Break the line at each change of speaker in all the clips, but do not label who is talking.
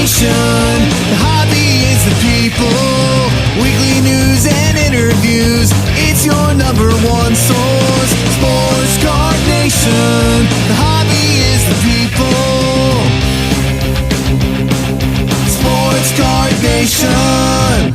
Nation. The hobby is the people. Weekly news and interviews. It's your number one source. Sports Card Nation. The hobby is the people. Sports Card Nation.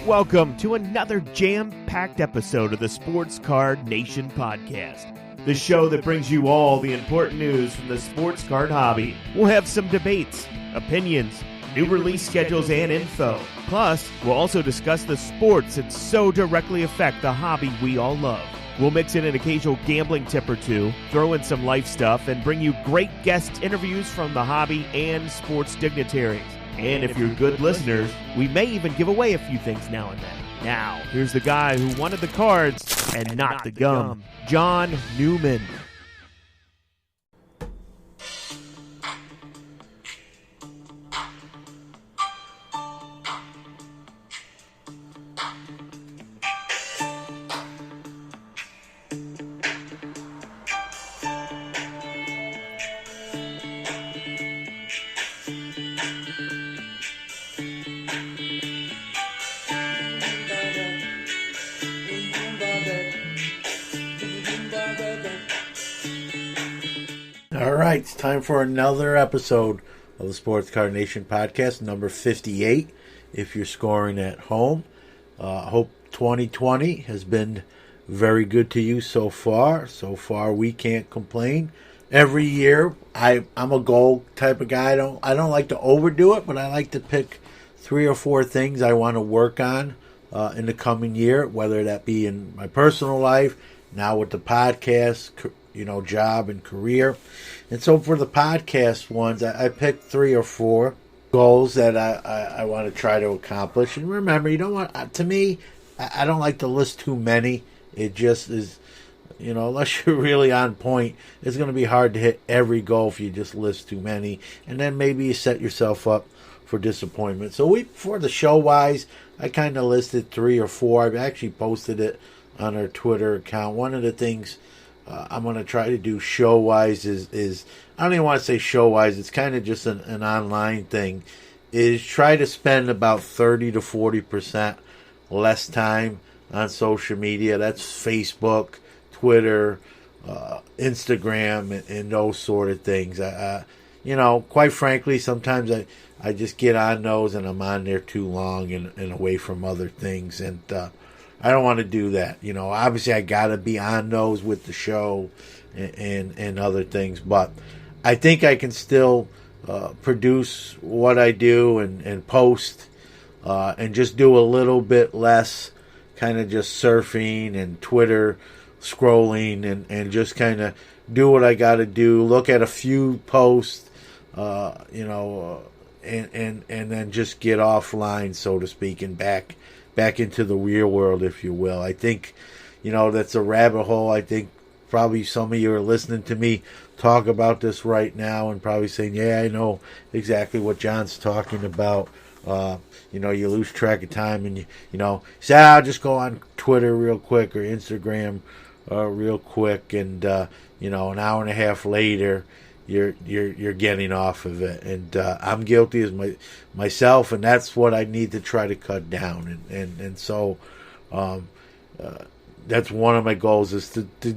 Welcome to another jam-packed episode of the Sports Card Nation podcast, the show that brings you all the important news from the sports card hobby. We'll have some debates, opinions, new release schedules, and info. Plus, we'll also discuss the sports that so directly affect the hobby we all love. We'll mix in an occasional gambling tip or two, throw in some life stuff, and bring you great guest interviews from the hobby and sports dignitaries. And if you're good listeners, we may even give away a few things now and then. Now, here's the guy who wanted the cards and not the gum, John Newman.
All right, it's time for another episode of the Sports Card Nation podcast, number 58. If you're scoring at home, hope 2020 has been very good to you so far. So far, we can't complain. Every year, I'm a goal type of guy. I don't like to overdo it, but I like to pick 3 or 4 things I want to work on in the coming year, whether that be in my personal life, now with the podcast, job and career. And so for the podcast ones, I picked 3 or 4 goals that I want to try to accomplish. And remember, you don't want, to me, I don't like to list too many. It just is, unless you're really on point, it's going to be hard to hit every goal if you just list too many. And then maybe you set yourself up for disappointment. So for the show-wise, I kind of listed 3 or 4. I've actually posted it on our Twitter account. One of the things I'm going to try to do show-wise is I don't even want to say show-wise, it's kind of just an online thing, is try to spend about 30 to 40% less time on social media. That's Facebook, Twitter, Instagram, and those sort of things. Quite frankly, sometimes I just get on those and I'm on there too long and away from other things, and I don't want to do that. Obviously I got to be on those with the show and other things, but I think I can still produce what I do and post and just do a little bit less kind of just surfing and Twitter scrolling and just kind of do what I got to do, look at a few posts, and then just get offline, so to speak, and back into the real world, if you will. I think, that's a rabbit hole. I think probably some of you are listening to me talk about this right now and probably saying, yeah, I know exactly what John's talking about. You lose track of time and you say, I'll just go on Twitter real quick or Instagram real quick, and an hour and a half later you're getting off of it, and I'm guilty as myself, and that's what I need to try to cut down, and so that's one of my goals, is to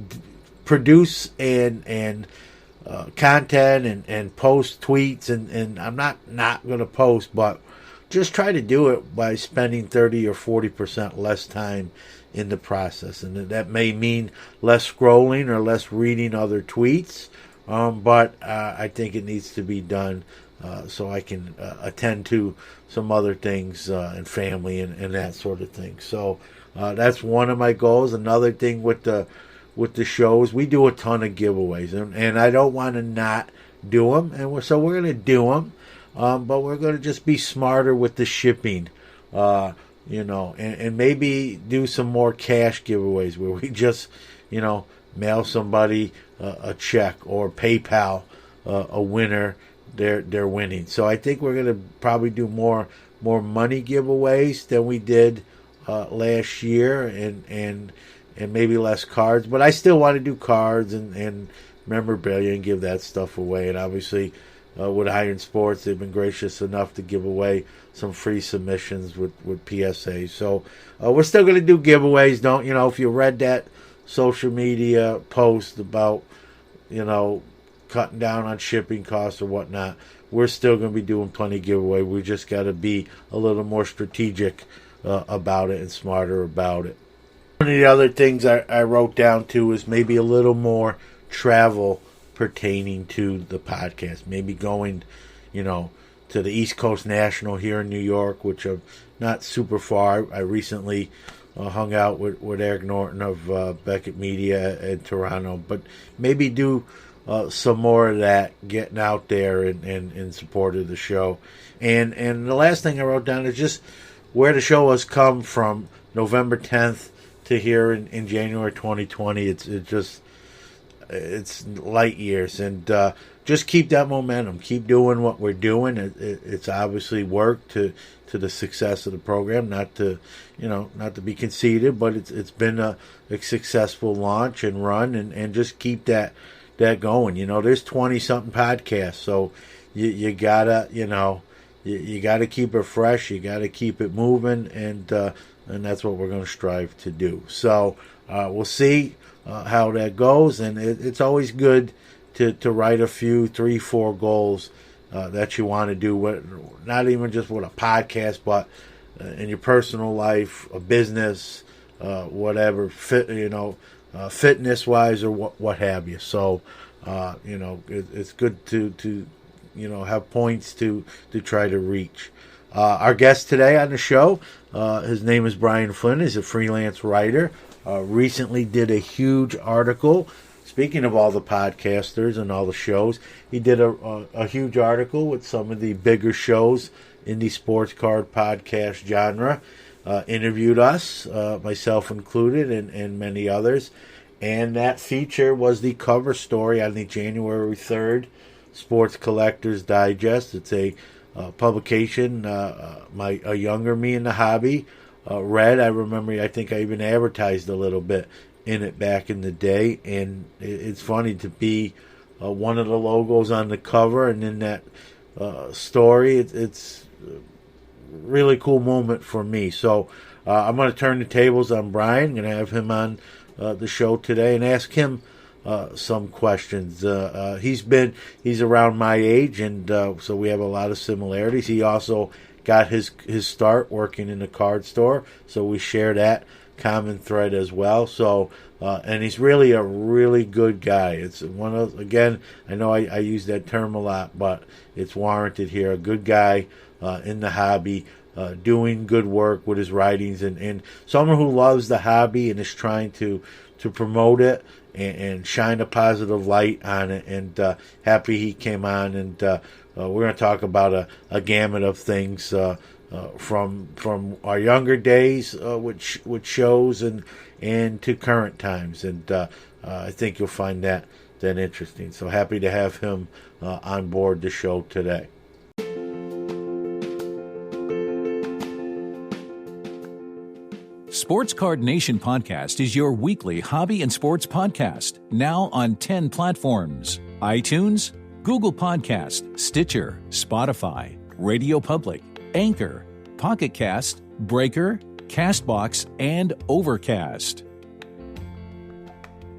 produce and content and post tweets, and I'm not going to post, but just try to do it by spending 30 or 40% less time in the process, and that may mean less scrolling or less reading other tweets. But I think it needs to be done so I can attend to some other things and family and that sort of thing. So that's one of my goals. Another thing with the shows, we do a ton of giveaways, and I don't want to not do them, and so we're going to do them, but we're going to just be smarter with the shipping, and maybe do some more cash giveaways where we just, mail somebody a check or PayPal a winner their winning. So I think we're going to probably do more money giveaways than we did last year, and maybe less cards. But I still want to do cards and memorabilia and give that stuff away. And obviously, with Iron Sports. They've been gracious enough to give away some free submissions with PSA. So we're still going to do giveaways. Don't, if you read that social media post about, cutting down on shipping costs or whatnot, we're still going to be doing plenty of giveaway. We just got to be a little more strategic about it and smarter about it. One of the other things I wrote down too is maybe a little more travel pertaining to the podcast. Maybe going, to the East Coast National here in New York, which are not super far. I recently hung out with Eric Norton of Beckett Media in Toronto, but maybe do some more of that, getting out there and in support of the show. And the last thing I wrote down is just where the show has come from November 10th to here in January 2020. It's light years, and just keep that momentum. Keep doing what we're doing. It's obviously worked to the success of the program. Not to be conceited, but it's been a successful launch and run, and just keep that going. There's 20-something podcasts, so you gotta you gotta keep it fresh. You gotta keep it moving, and that's what we're going to strive to do. So we'll see how that goes, and it's always good to write a few 3-4 goals that you want to do, not even just with a podcast, but in your personal life, a business, whatever, fitness wise or what have you. So it's good to have points to try to reach. Our guest today on the show, his name is Brian Flinn. He's a freelance writer. Recently did a huge article. Speaking of all the podcasters and all the shows, he did a huge article with some of the bigger shows in the sports card podcast genre. Interviewed us, myself included, and many others. And that feature was the cover story on the January 3rd Sports Collectors Digest. It's a publication a younger me in the hobby read. I think I even advertised a little bit in it back in the day, and it's funny to be one of the logos on the cover, and in that story, it's a really cool moment for me. So I'm going to turn the tables on Brian. I'm going to have him on the show today and ask him some questions. He's around my age, and so we have a lot of similarities. He also got his start working in a card store, so we share that common thread as well. So and he's really a really good guy. It's one of, again, I know I use that term a lot, but it's warranted here. A good guy in the hobby, doing good work with his writings, and someone who loves the hobby and is trying to promote it and shine a positive light on it. And happy he came on, and we're going to talk about a gamut of things from our younger days with shows and to current times, and I think you'll find that interesting. So happy to have him on board the show today.
Sports Card Nation Podcast is your weekly hobby and sports podcast, now on 10 platforms: iTunes, Google Podcast, Stitcher, Spotify, Radio Public, Anchor, Pocket Cast, Breaker, Castbox, and Overcast.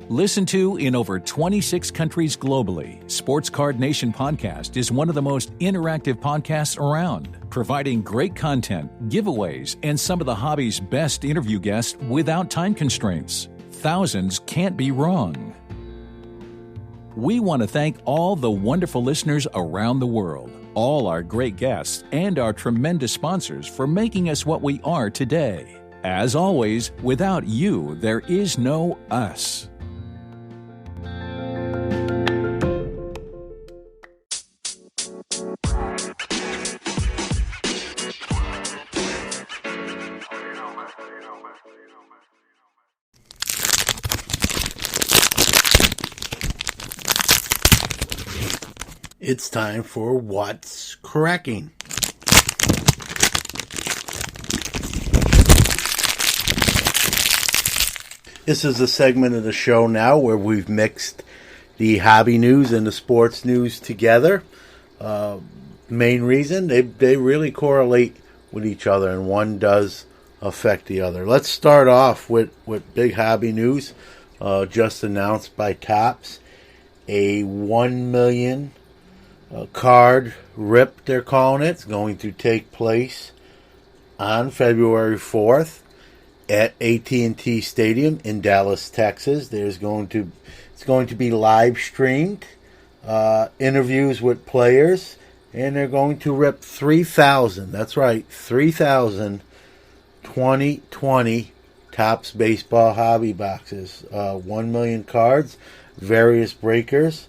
Listen to in over 26 countries globally, Sports Card Nation Podcast is one of the most interactive podcasts around, providing great content, giveaways, and some of the hobby's best interview guests without time constraints. Thousands can't be wrong. We want to thank all the wonderful listeners around the world, all our great guests, and our tremendous sponsors for making us what we are today. As always, without you, there is no us.
It's time for What's Cracking. This is a segment of the show now where we've mixed the hobby news and the sports news together. Main reason, they really correlate with each other, and one does affect the other. Let's start off with big hobby news. Just announced by Topps, a 1 million card rip, they're calling it. It's going to take place on February 4th at AT&T Stadium in Dallas, Texas. It's going to be live streamed, interviews with players, and they're going to rip 3,000. That's right, 3,000 2020 Topps baseball hobby boxes. 1 million cards, various breakers.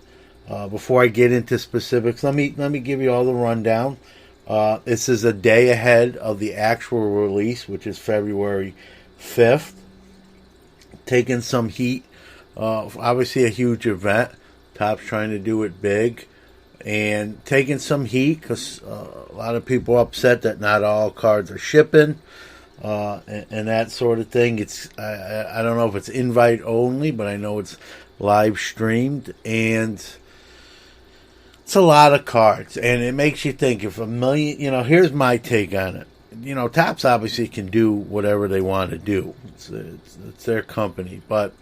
Before I get into specifics, let me give you all the rundown. This is a day ahead of the actual release, which is February 5th. Taking some heat. Obviously a huge event. Topps trying to do it big. And taking some heat because a lot of people are upset that not all cards are shipping. And that sort of thing. I don't know if it's invite only, but I know it's live streamed, and it's a lot of cards, and it makes you think, if 1 million, here's my take on it. Topps obviously can do whatever they want to do. It's their company, but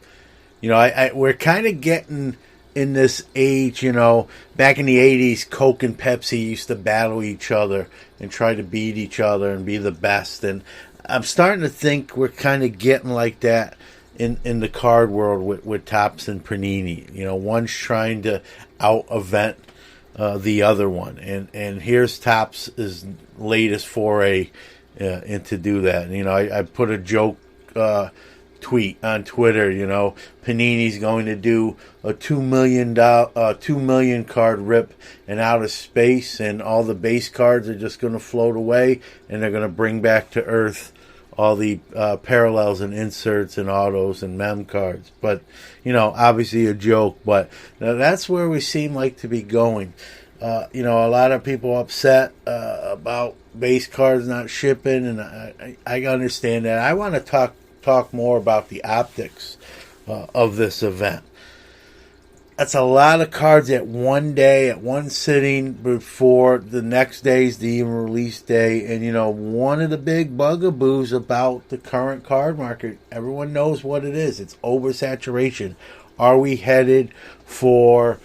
we're kind of getting in this age. Back in the 80s, Coke and Pepsi used to battle each other and try to beat each other and be the best, and I'm starting to think we're kind of getting like that in the card world with Topps and Panini. One's trying to out-event the other one. And here's Topps' latest foray into do that. I put a joke tweet on Twitter. Panini's going to do a 2 million card rip in outer space, and all the base cards are just going to float away, and they're going to bring back to Earth all the parallels and inserts and autos and mem cards. But, obviously a joke, but that's where we seem like to be going. A lot of people upset about base cards not shipping, and I understand that. I want to talk more about the optics of this event. That's a lot of cards at one day, at one sitting, before the next day's the release day. And, one of the big bugaboos about the current card market, everyone knows what it is. It's oversaturation. Are we headed for,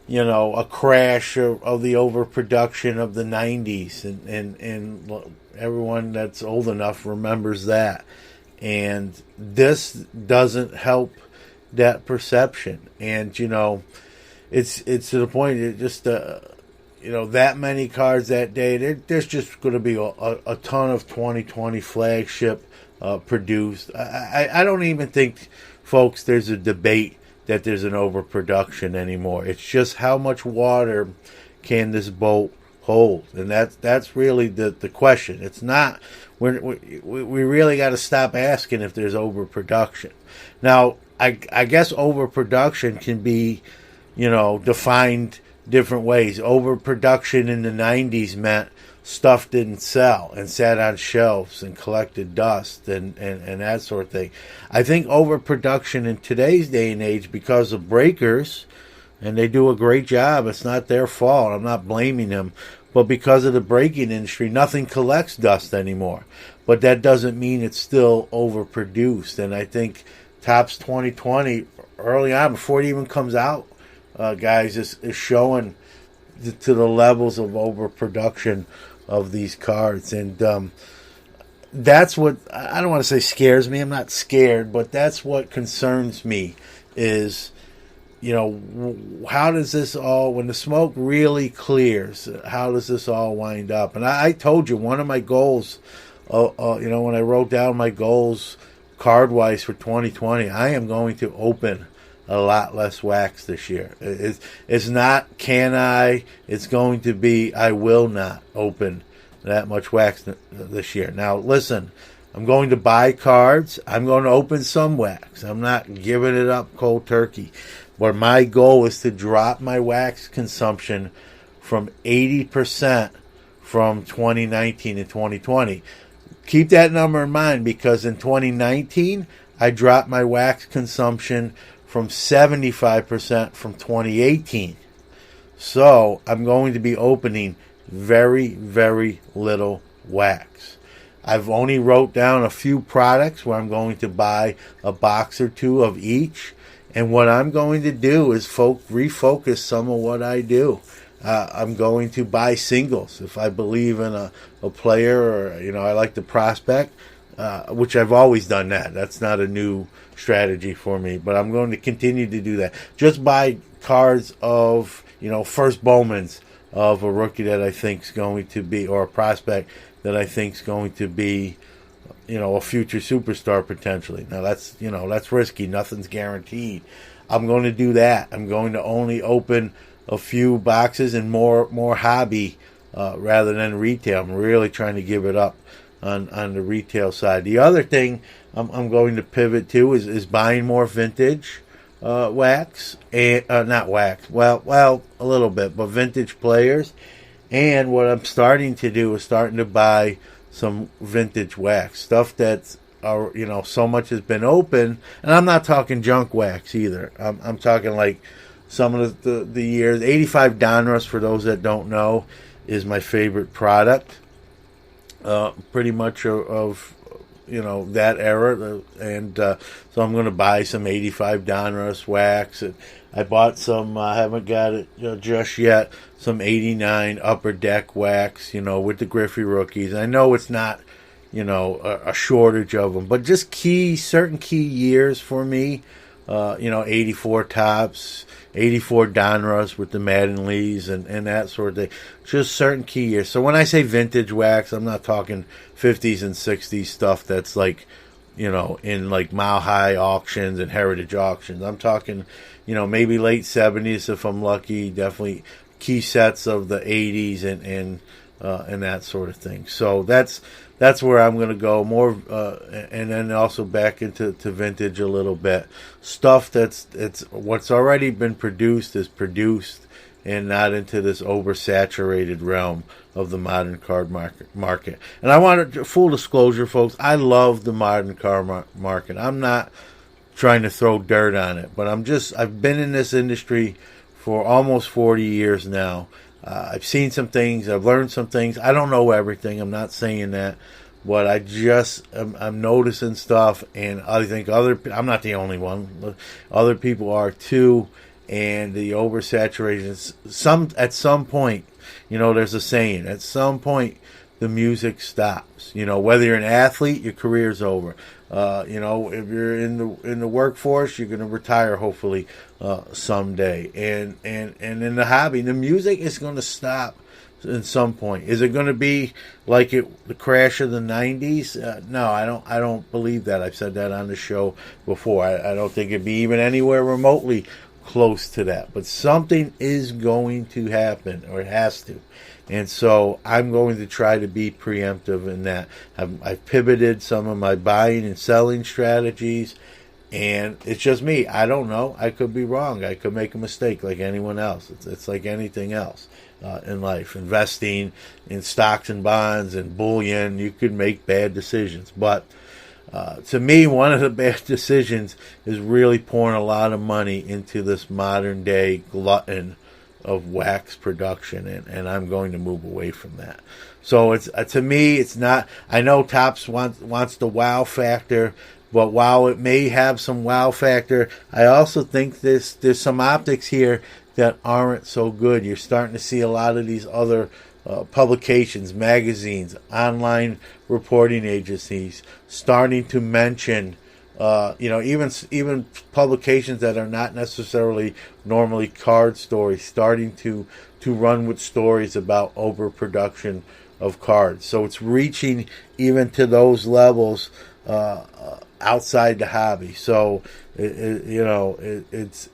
a crash of the overproduction of the 90s? And everyone that's old enough remembers that. And this doesn't help that perception. And it's to the point that just that many cards that day, there's just going to be a ton of 2020 flagship produced. I don't even think, folks, there's a debate that there's an overproduction anymore. It's just how much water can this boat hold, and that's really the question. It's not. We really got to stop asking if there's overproduction. Now, I guess overproduction can be, defined different ways. Overproduction in the 90s meant stuff didn't sell and sat on shelves and collected dust and that sort of thing. I think overproduction in today's day and age, because of breakers, and they do a great job. It's not their fault. I'm not blaming them. But because of the breaking industry, nothing collects dust anymore. But that doesn't mean it's still overproduced. And I think Topps 2020, early on, before it even comes out, guys, is showing to the levels of overproduction of these cards. And that's what, I don't want to say scares me. I'm not scared, but that's what concerns me is, how does this all, when the smoke really clears, how does this all wind up? And I told you, one of my goals, when I wrote down my goals card-wise for 2020, I am going to open a lot less wax this year. It's not can I, it's going to be I will not open that much wax this year. Now, listen, I'm going to buy cards. I'm going to open some wax. I'm not giving it up cold turkey. But my goal is to drop my wax consumption from 80% from 2019 to 2020. Keep that number in mind, because in 2019, I dropped my wax consumption from 75% from 2018. So I'm going to be opening very, very little wax. I've only wrote down a few products where I'm going to buy a box or two of each. And what I'm going to do is refocus some of what I do. I'm going to buy singles. If I believe in a player, or, I like the prospect, which I've always done that. That's not a new strategy for me, but I'm going to continue to do that. Just buy cards of, first Bowmans of a rookie that I think is going to be, or a prospect that I think is going to be, a future superstar potentially. Now that's risky. Nothing's guaranteed. I'm going to do that. I'm going to only open a few boxes and more hobby rather than retail. I'm really trying to give it up on the retail side. The other thing I'm going to pivot to is buying more vintage wax, and not wax. Well, a little bit, but vintage players. And what I'm starting to do is starting to buy some vintage wax, stuff that's so much has been open. And I'm not talking junk wax either. I'm talking like some of the years. 85 Donruss, for those that don't know, is my favorite product. Pretty much of that era, and so I'm going to buy some 85 Donruss wax. And I bought some. I haven't got it just yet. Some 89 Upper Deck wax, with the Griffey rookies. I know it's not, a shortage of them, but just certain key years for me. 84 Tops, 84 Donruss with the Madden Lees and that sort of thing. Just certain key years. So when I say vintage wax, I'm not talking 50s and 60s stuff that's like, in like Mile High auctions and heritage auctions. I'm talking, maybe late 70s if I'm lucky. Definitely key sets of the 80s and that sort of thing. So that's where I'm going to go more, and then also back into vintage a little bit. Stuff it's what's already been produced is produced, and not into this oversaturated realm of the modern card market. And I want to, full disclosure, folks, I love the modern card market. I'm not trying to throw dirt on it, but I've been in this industry for almost 40 years now. I've seen some things. I've learned some things. I don't know everything. I'm not saying that. But I'm noticing stuff, and I think I'm not the only one. Other people are too, and the oversaturation. At some point, there's a saying. At some point, the music stops. Whether you're an athlete, your career's over. If you're in the workforce, you're going to retire hopefully someday. And in the hobby, the music is going to stop at some point. Is it going to be like the crash of the 90s? No, I don't believe that. I've said that on the show before. I don't think it'd be even anywhere remotely close to that. But something is going to happen, or it has to. And so I'm going to try to be preemptive in that. I've pivoted some of my buying and selling strategies, and it's just me. I don't know. I could be wrong. I could make a mistake like anyone else. It's like anything else in life. Investing in stocks and bonds and bullion, you could make bad decisions. But to me, one of the bad decisions is really pouring a lot of money into this modern day glutton of wax production, and I'm going to move away from that. So it's to me, it's not. I know Topps wants the wow factor, but while it may have some wow factor, I also think there's some optics here that aren't so good. You're starting to see a lot of these other publications, magazines, online reporting agencies starting to mention. Even publications that are not necessarily normally card stories, starting to run with stories about overproduction of cards. So it's reaching even to those levels outside the hobby. So it's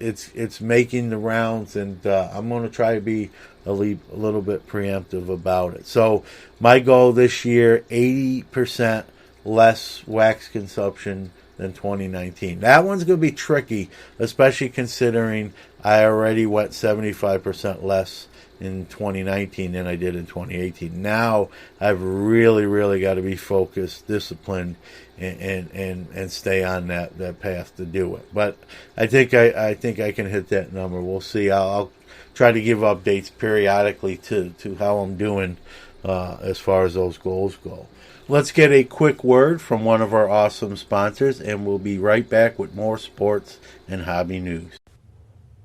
making the rounds, and I'm going to try to be a little bit preemptive about it. So my goal this year: 80% less wax consumption than 2019. That one's going to be tricky, especially considering I already went 75% less in 2019 than I did in 2018. Now I've really got to be focused, disciplined, and stay on that path to do it. But I think I can hit that number. We'll see. I'll try to give updates periodically to how I'm doing as far as those goals go. Let's get a quick word from one of our awesome sponsors, and we'll be right back with more sports and hobby news.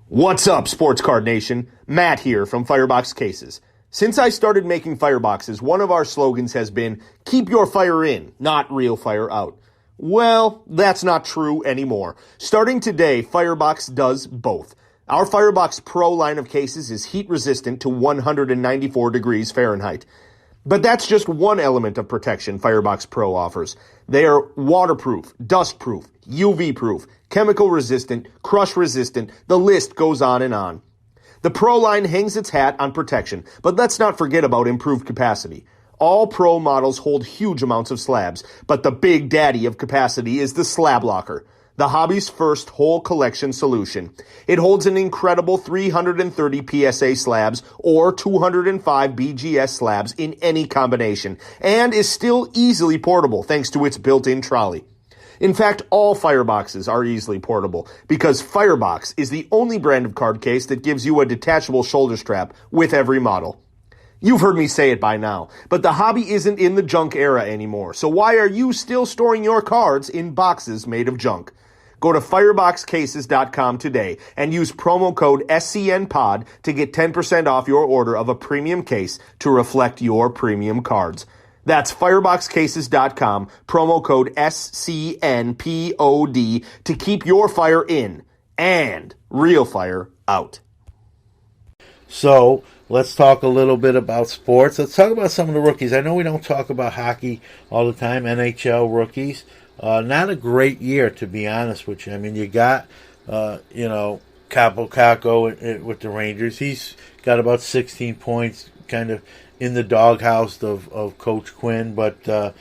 What's up, Sports Card Nation? Matt here from Firebox Cases. Since I started making fireboxes, one of our slogans has been, keep your fire in, not real fire out. Well, that's not true anymore. Starting today, Firebox does both. Our Firebox Pro line of cases is heat resistant to 194 degrees Fahrenheit. But that's just one element of protection Firebox Pro offers. They are waterproof, dustproof, UV-proof, chemical resistant, crush resistant, the list goes on and on. The Pro line hangs its hat on protection, but let's not forget about improved capacity. All Pro models hold huge amounts of slabs, but the big daddy of capacity is the Slab Locker, the hobby's first whole collection solution. It holds an incredible 330 PSA slabs or 205 BGS slabs in any combination, and is still easily portable thanks to its built-in trolley. In fact, all fireboxes are easily portable because Firebox is the only brand of card case that gives you a detachable shoulder strap with every model. You've heard me say it by now, but the hobby isn't in the junk era anymore, so why are you still storing your cards in boxes made of junk? Go to fireboxcases.com today and use promo code SCNPOD to get 10% off your order of a premium case to reflect your premium cards. That's fireboxcases.com, promo code SCNPOD to keep your fire in and real fire out.
So let's talk a little bit about sports. Let's talk about some of the rookies. I know we don't talk about hockey all the time, NHL rookies. Not a great year, to be honest with you. I mean, you got, Capo Caco with the Rangers. He's got about 16 points, kind of in the doghouse of Coach Quinn. But,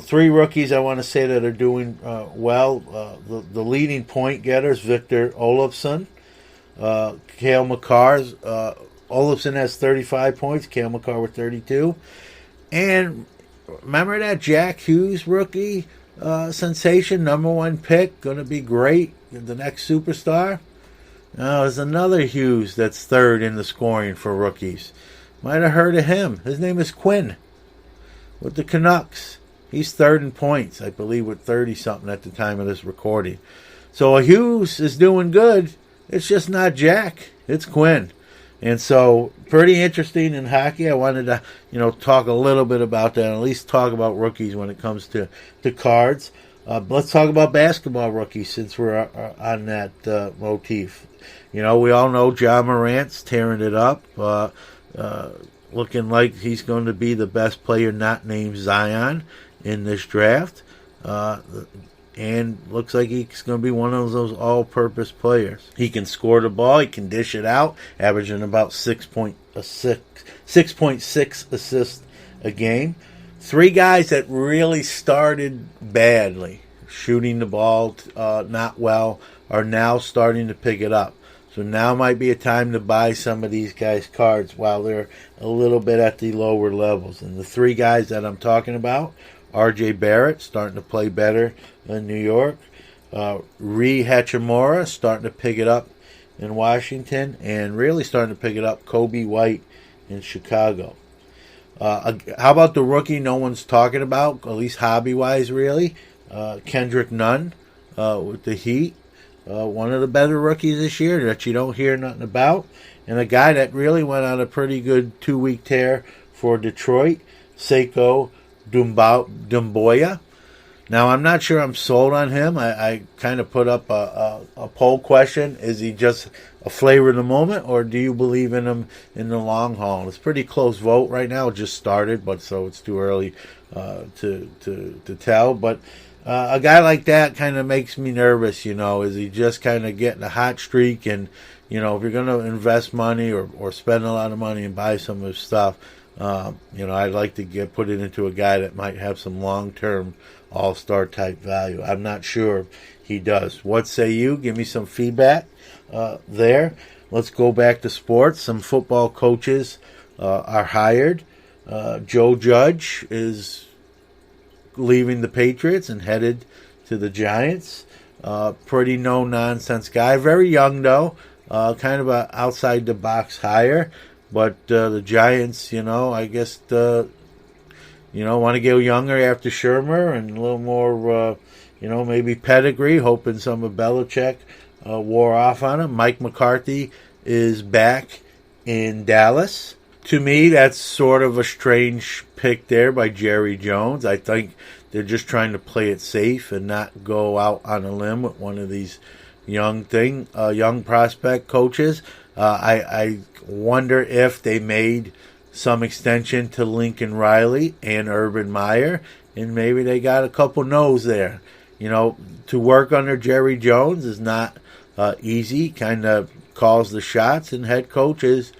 three rookies I want to say that are doing well. The leading point getters, Victor Olofsson, Cale Makar. Olofsson has 35 points, Cale Makar with 32. And remember that Jack Hughes rookie sensation, number one pick, going to be great, the next superstar? There's another Hughes that's third in the scoring for rookies. Might have heard of him. His name is Quinn with the Canucks. He's third in points, I believe, with 30-something at the time of this recording. So Hughes is doing good. It's just not Jack. It's Quinn. And so, pretty interesting in hockey. I wanted to, talk a little bit about that, at least talk about rookies when it comes to cards. Let's talk about basketball rookies since we're on that motif. We all know John Morant's tearing it up, looking like he's going to be the best player not named Zion in this draft. And looks like he's going to be one of those all-purpose players. He can score the ball. He can dish it out, averaging about 6.6 assists a game. Three guys that really started badly, shooting the ball not well, are now starting to pick it up. So now might be a time to buy some of these guys' cards while they're a little bit at the lower levels. And the three guys that I'm talking about, R.J. Barrett, starting to play better in New York. Rui Hachimura, starting to pick it up in Washington. And really starting to pick it up, Kobe White in Chicago. How about the rookie no one's talking about, at least hobby-wise, really? Kendrick Nunn with the Heat. One of the better rookies this year that you don't hear nothing about. And a guy that really went on a pretty good 2-week tear for Detroit, Seiko Dumboya. Now, I'm not sure I'm sold on him. I kind of put up a poll question. Is he just a flavor of the moment, or do you believe in him in the long haul? It's a pretty close vote right now. It just started, but so it's too early to tell. But a guy like that kind of makes me nervous, Is he just kind of getting a hot streak? And, if you're going to invest money or spend a lot of money and buy some of his stuff, I'd like to put it into a guy that might have some long-term all-star type value. I'm not sure he does. What say you? Give me some feedback there. let's go back to sports. Some football coaches are hired. Joe Judge is leaving the Patriots and headed to the Giants. Pretty no-nonsense guy. Very young, though. Kind of a outside-the-box hire. But the Giants, I guess, want to go younger after Shermer and a little more, maybe pedigree, hoping some of Belichick wore off on him. Mike McCarthy is back in Dallas. To me, that's sort of a strange pick there by Jerry Jones. I think they're just trying to play it safe and not go out on a limb with one of these young prospect coaches. I wonder if they made some extension to Lincoln Riley and Urban Meyer, and maybe they got a couple no's there. To work under Jerry Jones is not easy. Kind of calls the shots, and head coaches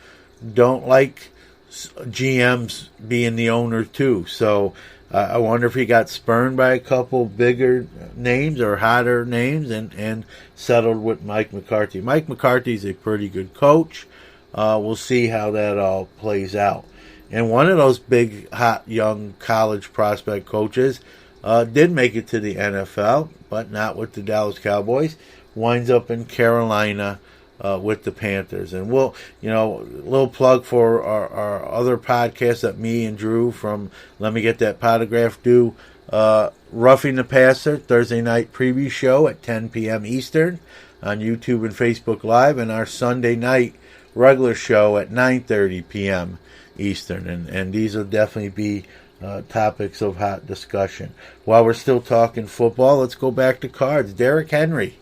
don't like GMs being the owner too. So I wonder if he got spurned by a couple bigger names or hotter names and settled with Mike McCarthy. Mike McCarthy's a pretty good coach. We'll see how that all plays out. And one of those big, hot, young college prospect coaches did make it to the NFL, but not with the Dallas Cowboys. Winds up in Carolina with the Panthers. And we'll, a little plug for our other podcast that me and Drew from Let Me Get That Potograph do. Roughing the Passer, Thursday night preview show at 10 p.m. Eastern on YouTube and Facebook Live, and our Sunday night regular show at 9:30 p.m. Eastern. And these will definitely be topics of hot discussion. While we're still talking football, let's go back to cards. Derrick Henry.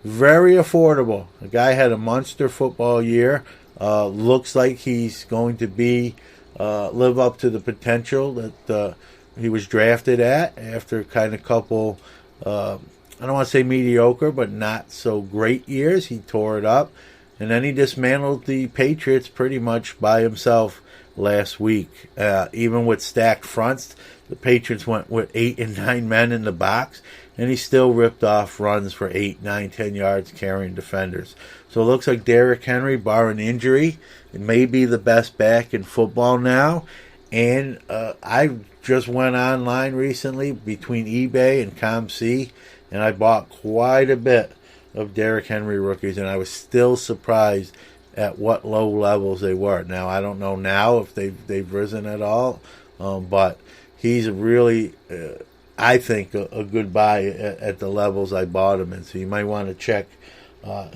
Very affordable. The guy had a monster football year. Looks like he's going to be live up to the potential that he was drafted at after kind of couple, I don't want to say mediocre, but not so great years. He tore it up. And then he dismantled the Patriots pretty much by himself last week. Even with stacked fronts, the Patriots went with 8 and 9 men in the box, and he still ripped off runs for 8, 9, 10 yards carrying defenders. So it looks like Derrick Henry, barring injury, may be the best back in football now. And I just went online recently between eBay and ComC, and I bought quite a bit of Derrick Henry rookies, and I was still surprised at what low levels they were. Now, I don't know now if they've risen at all, but he's really, I think, a good buy at the levels I bought him in. So you might want to check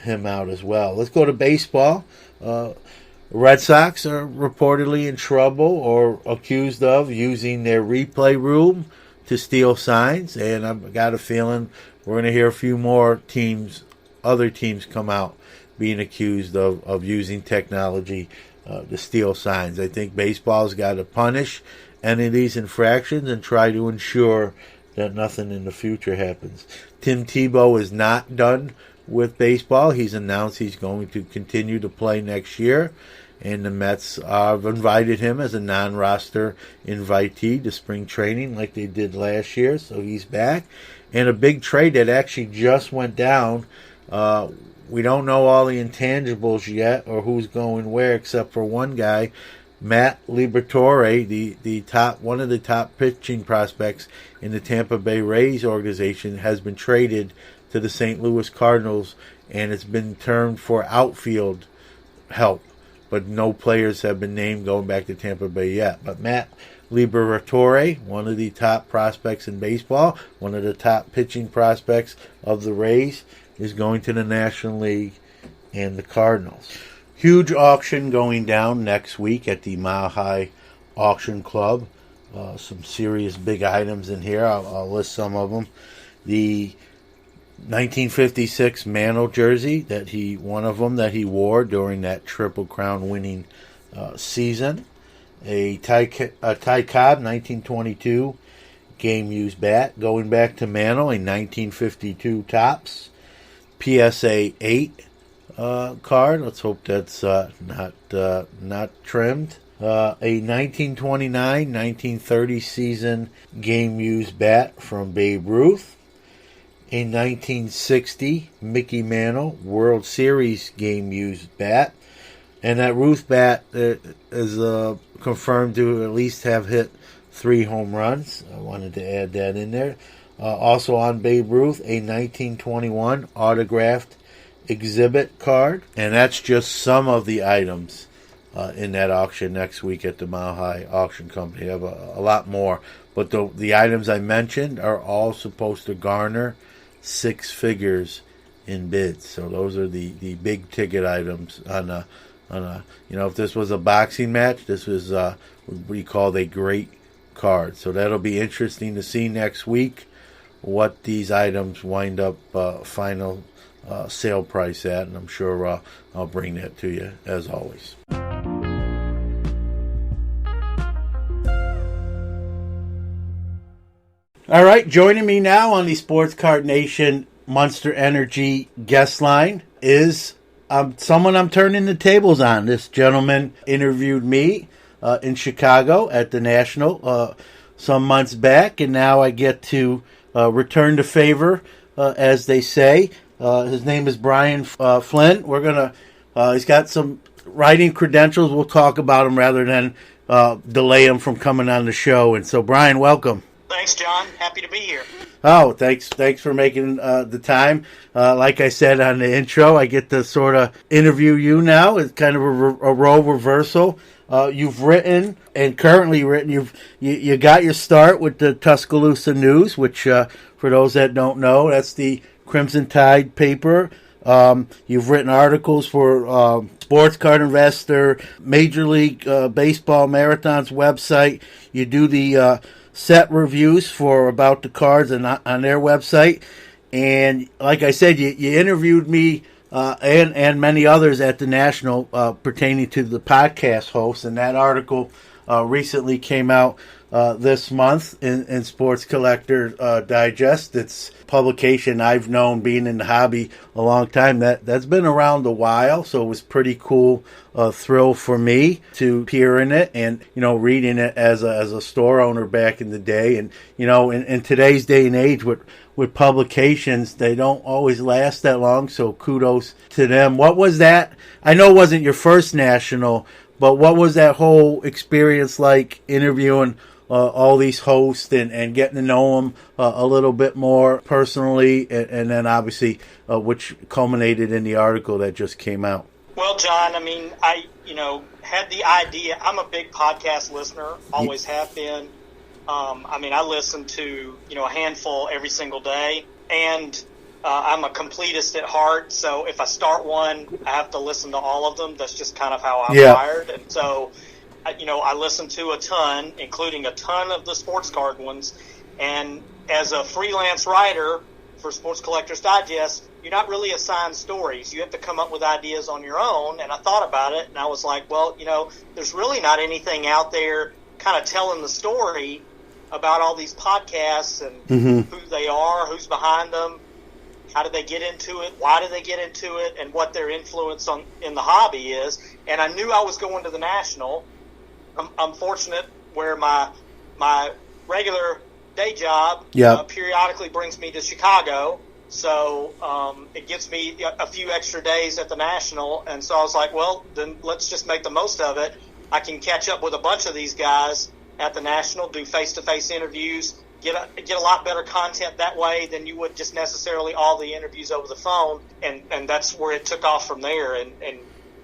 him out as well. Let's go to baseball. Red Sox are reportedly in trouble or accused of using their replay room to steal signs, and I've got a feeling we're going to hear a few more other teams come out being accused of using technology to steal signs. I think baseball's got to punish any of these infractions and try to ensure that nothing in the future happens. Tim Tebow is not done with baseball. He's announced he's going to continue to play next year, and the Mets have invited him as a non-roster invitee to spring training like they did last year, so he's back. And a big trade that actually just went down. We don't know all the intangibles yet or who's going where, except for one guy, Matt Liberatore, one of the top pitching prospects in the Tampa Bay Rays organization, has been traded to the St. Louis Cardinals, and it's been termed for outfield help. But no players have been named going back to Tampa Bay yet. But Matt Liberatore, one of the top prospects in baseball, one of the top pitching prospects of the Rays, is going to the National League and the Cardinals. Huge auction going down next week at the Mile High Auction Club. Some serious big items in here. I'll list some of them. The 1956 Mantle jersey, one of them that he wore during that Triple Crown winning season. A Ty Cobb 1922 game used bat that back to Mantle, a 1952 Topps PSA 8 card. Let's hope that's not trimmed. A 1929-1930 season game used bat from Babe Ruth. a 1960 Mickey Mantle World Series game used bat. And that Ruth bat is confirmed to at least have hit 3 home runs. I wanted to add that in there. Also on Babe Ruth, a 1921 autographed exhibit card. And that's just some of the items in that auction next week at the Mile High Auction Company. They have a lot more. But the items I mentioned are all supposed to garner 6 figures in bids. So those are the big ticket items on a if this was a boxing match, this was what we call a great card. So that'll be interesting to see next week what these items wind up final sale price at, and I'm sure I'll bring that to you as always. All right, joining me now on the Sports Card Nation Monster Energy guest line is someone I'm turning the tables on. This gentleman interviewed me in Chicago at the National some months back, and now I get to return the favor, as they say. His name is Brian Flinn. He's got some writing credentials. We'll talk about him rather than delay him from coming on the show. And so, Brian, welcome.
Thanks, John. Happy to be here.
Oh, thanks for making the time. Like I said on the intro, I get to sort of interview you now. It's kind of a role reversal. You've written and currently written. You got your start with the Tuscaloosa News, which for those that don't know, that's the Crimson Tide paper. You've written articles for Sports Card Investor, Major League Baseball Marathon's website. You do the set reviews for About the Cards and on their website. And like I said, you interviewed me and many others at the National pertaining to the podcast host, and that article recently came out this month in Sports Collector Digest. It's publication I've known, being in the hobby a long time. That's been around a while, so it was pretty cool thrill for me to appear in it, and reading it as a store owner back in the day. And in today's day and age with publications, they don't always last that long, so kudos to them. What was that? I know it wasn't your first national, but what was that whole experience like, interviewing all these hosts and getting to know them a little bit more personally, and then obviously which culminated in the article that just came out?
Well, John, I mean, I had the idea. I'm a big podcast listener, always have been. I listen to a handful every single day, and I'm a completist at heart. So if I start one, I have to listen to all of them. That's just kind of how I'm wired, and so. I listen to a ton, including a ton of the sports card ones. And as a freelance writer for Sports Collectors Digest, you're not really assigned stories. You have to come up with ideas on your own. And I thought about it, and I was like, well, there's really not anything out there kind of telling the story about all these podcasts and who they are, who's behind them, how did they get into it, why did they get into it, and what their influence in the hobby is. And I knew I was going to the National. I'm fortunate where my regular day job periodically brings me to Chicago, so it gives me a few extra days at the National, and so I was like, well, then let's just make the most of it. I can catch up with a bunch of these guys at the National, do face-to-face interviews, get a lot better content that way than you would just necessarily all the interviews over the phone, and that's where it took off from there, and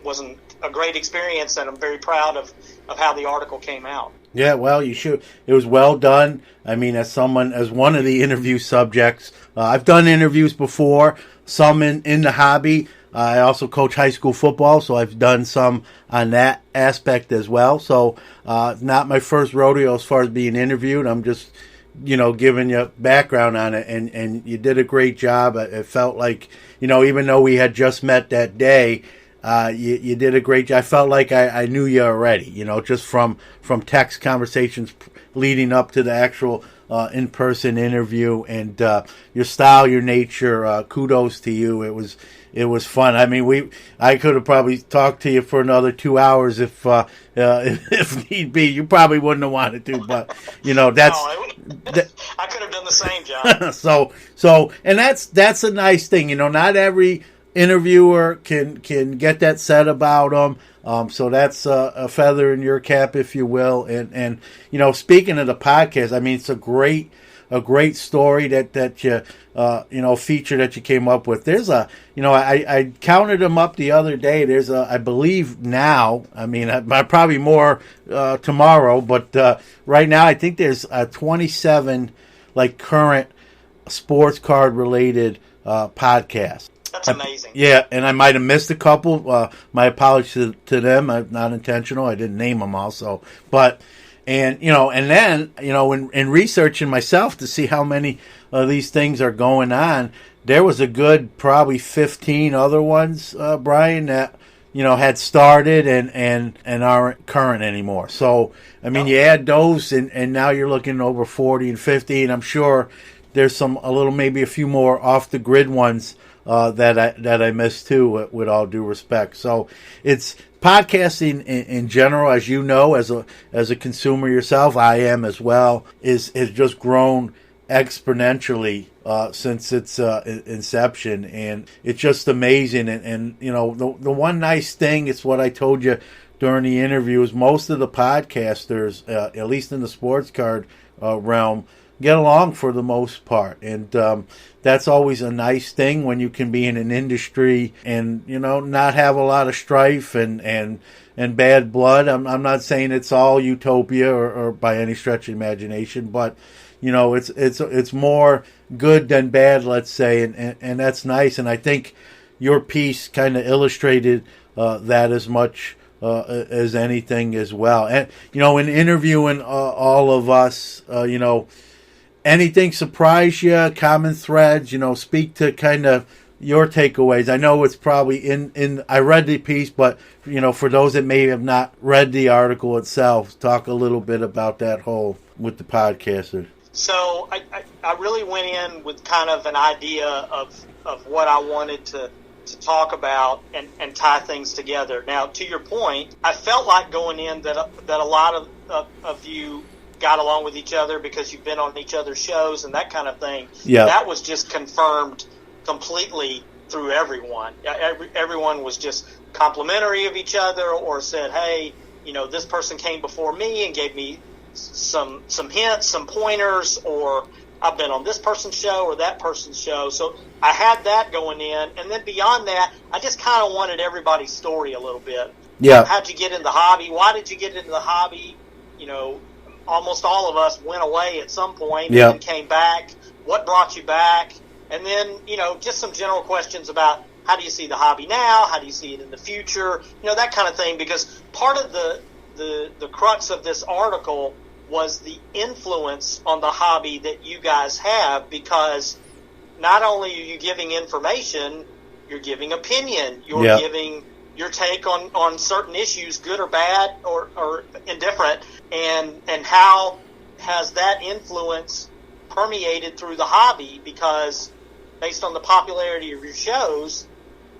wasn't a great experience, and I'm very proud of how the article came out.
Yeah, well, you should. It was well done. I mean, as one of the interview subjects, I've done interviews before, some in the hobby. I also coach high school football, so I've done some on that aspect as well. So, not my first rodeo as far as being interviewed. I'm just, giving you background on it, and you did a great job. It felt like, even though we had just met that day, you did a great job. I felt like I knew you already, just from text conversations leading up to the actual in-person interview, and your style, your nature, kudos to you. It it was fun. I mean, I could have probably talked to you for another 2 hours if need be. You probably wouldn't have wanted to, but that's.
I could have done the same, John.
And that's a nice thing. Not every interviewer can get that said about them. So that's a feather in your cap, if you will. And speaking of the podcast, I mean, it's a great story that you feature that you came up with. There's I counted them up the other day. There's I believe now, I mean, probably more tomorrow, but right now I think there's 27 like current sports card related podcasts.
That's amazing.
Yeah, and I might have missed a couple. My apologies to them. Not intentional. I didn't name them also, but. And then in researching myself to see how many of these things are going on, there was a good probably 15 other ones, Brian, that had started and aren't current anymore. So I mean, you add those, and now you're looking over 40 and 50, and I'm sure there's maybe a few more off the grid ones that I missed too. With all due respect, so it's. Podcasting in general, as you know, as a consumer yourself, I am as well, has just grown exponentially since its inception, and it's just amazing. And the one nice thing, it's what I told you during the interview, is most of the podcasters, at least in the sports card realm, get along for the most part, and that's always a nice thing when you can be in an industry and not have a lot of strife and bad blood. I'm not saying it's all utopia or by any stretch of imagination, but it's more good than bad, let's say, and that's nice. And I think your piece kind of illustrated that as much as anything as well. And in interviewing all of us, anything surprise you? Common threads? Speak to kind of your takeaways. I know it's probably in. I read the piece, but for those that may have not read the article itself, talk a little bit about that whole with the podcaster.
So I really went in with kind of an idea of what I wanted to talk about and tie things together. Now, to your point, I felt like going in that a lot of you got along with each other because you've been on each other's shows and that kind of thing.
Yeah.
That was just confirmed completely through everyone. Everyone was just complimentary of each other or said, hey, this person came before me and gave me some hints, some pointers, or I've been on this person's show or that person's show. So I had that going in. And then beyond that, I just kind of wanted everybody's story a little bit.
Yeah.
How'd you get in the hobby? Why did you get into the hobby? Almost all of us went away at some point and then came back. What brought you back? And then, just some general questions about how do you see the hobby now? How do you see it in the future? That kind of thing, because part of the crux of this article was the influence on the hobby that you guys have, because not only are you giving information, you're giving opinion, you're giving your take on certain issues, good or bad or indifferent, and how has that influence permeated through the hobby, because based on the popularity of your shows,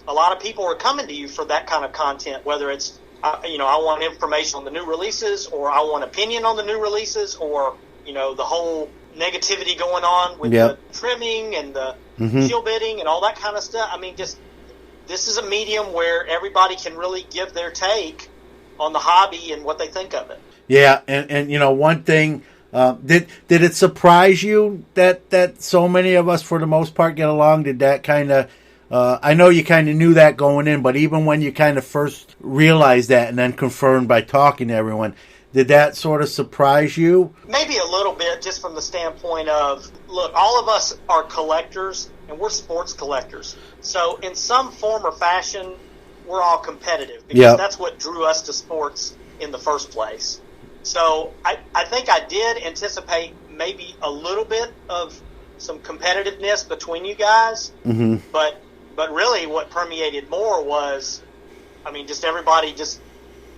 a lot of people are coming to you for that kind of content, whether it's, I want information on the new releases, or I want opinion on the new releases, or, the whole negativity going on with the trimming and the shield bidding and all that kind of stuff. I mean, this is a medium where everybody can really give their take on the hobby and what they think of it.
Yeah, and one thing, did it surprise you that so many of us, for the most part, get along? Did that kind of, I know you kind of knew that going in, but even when you kind of first realized that and then confirmed by talking to everyone, did that sort of surprise you?
Maybe a little bit, just from the standpoint of, look, all of us are collectors, and we're sports collectors. So in some form or fashion, we're all competitive, because that's what drew us to sports in the first place. So I think I did anticipate maybe a little bit of some competitiveness between you guys, but really what permeated more was, just everybody just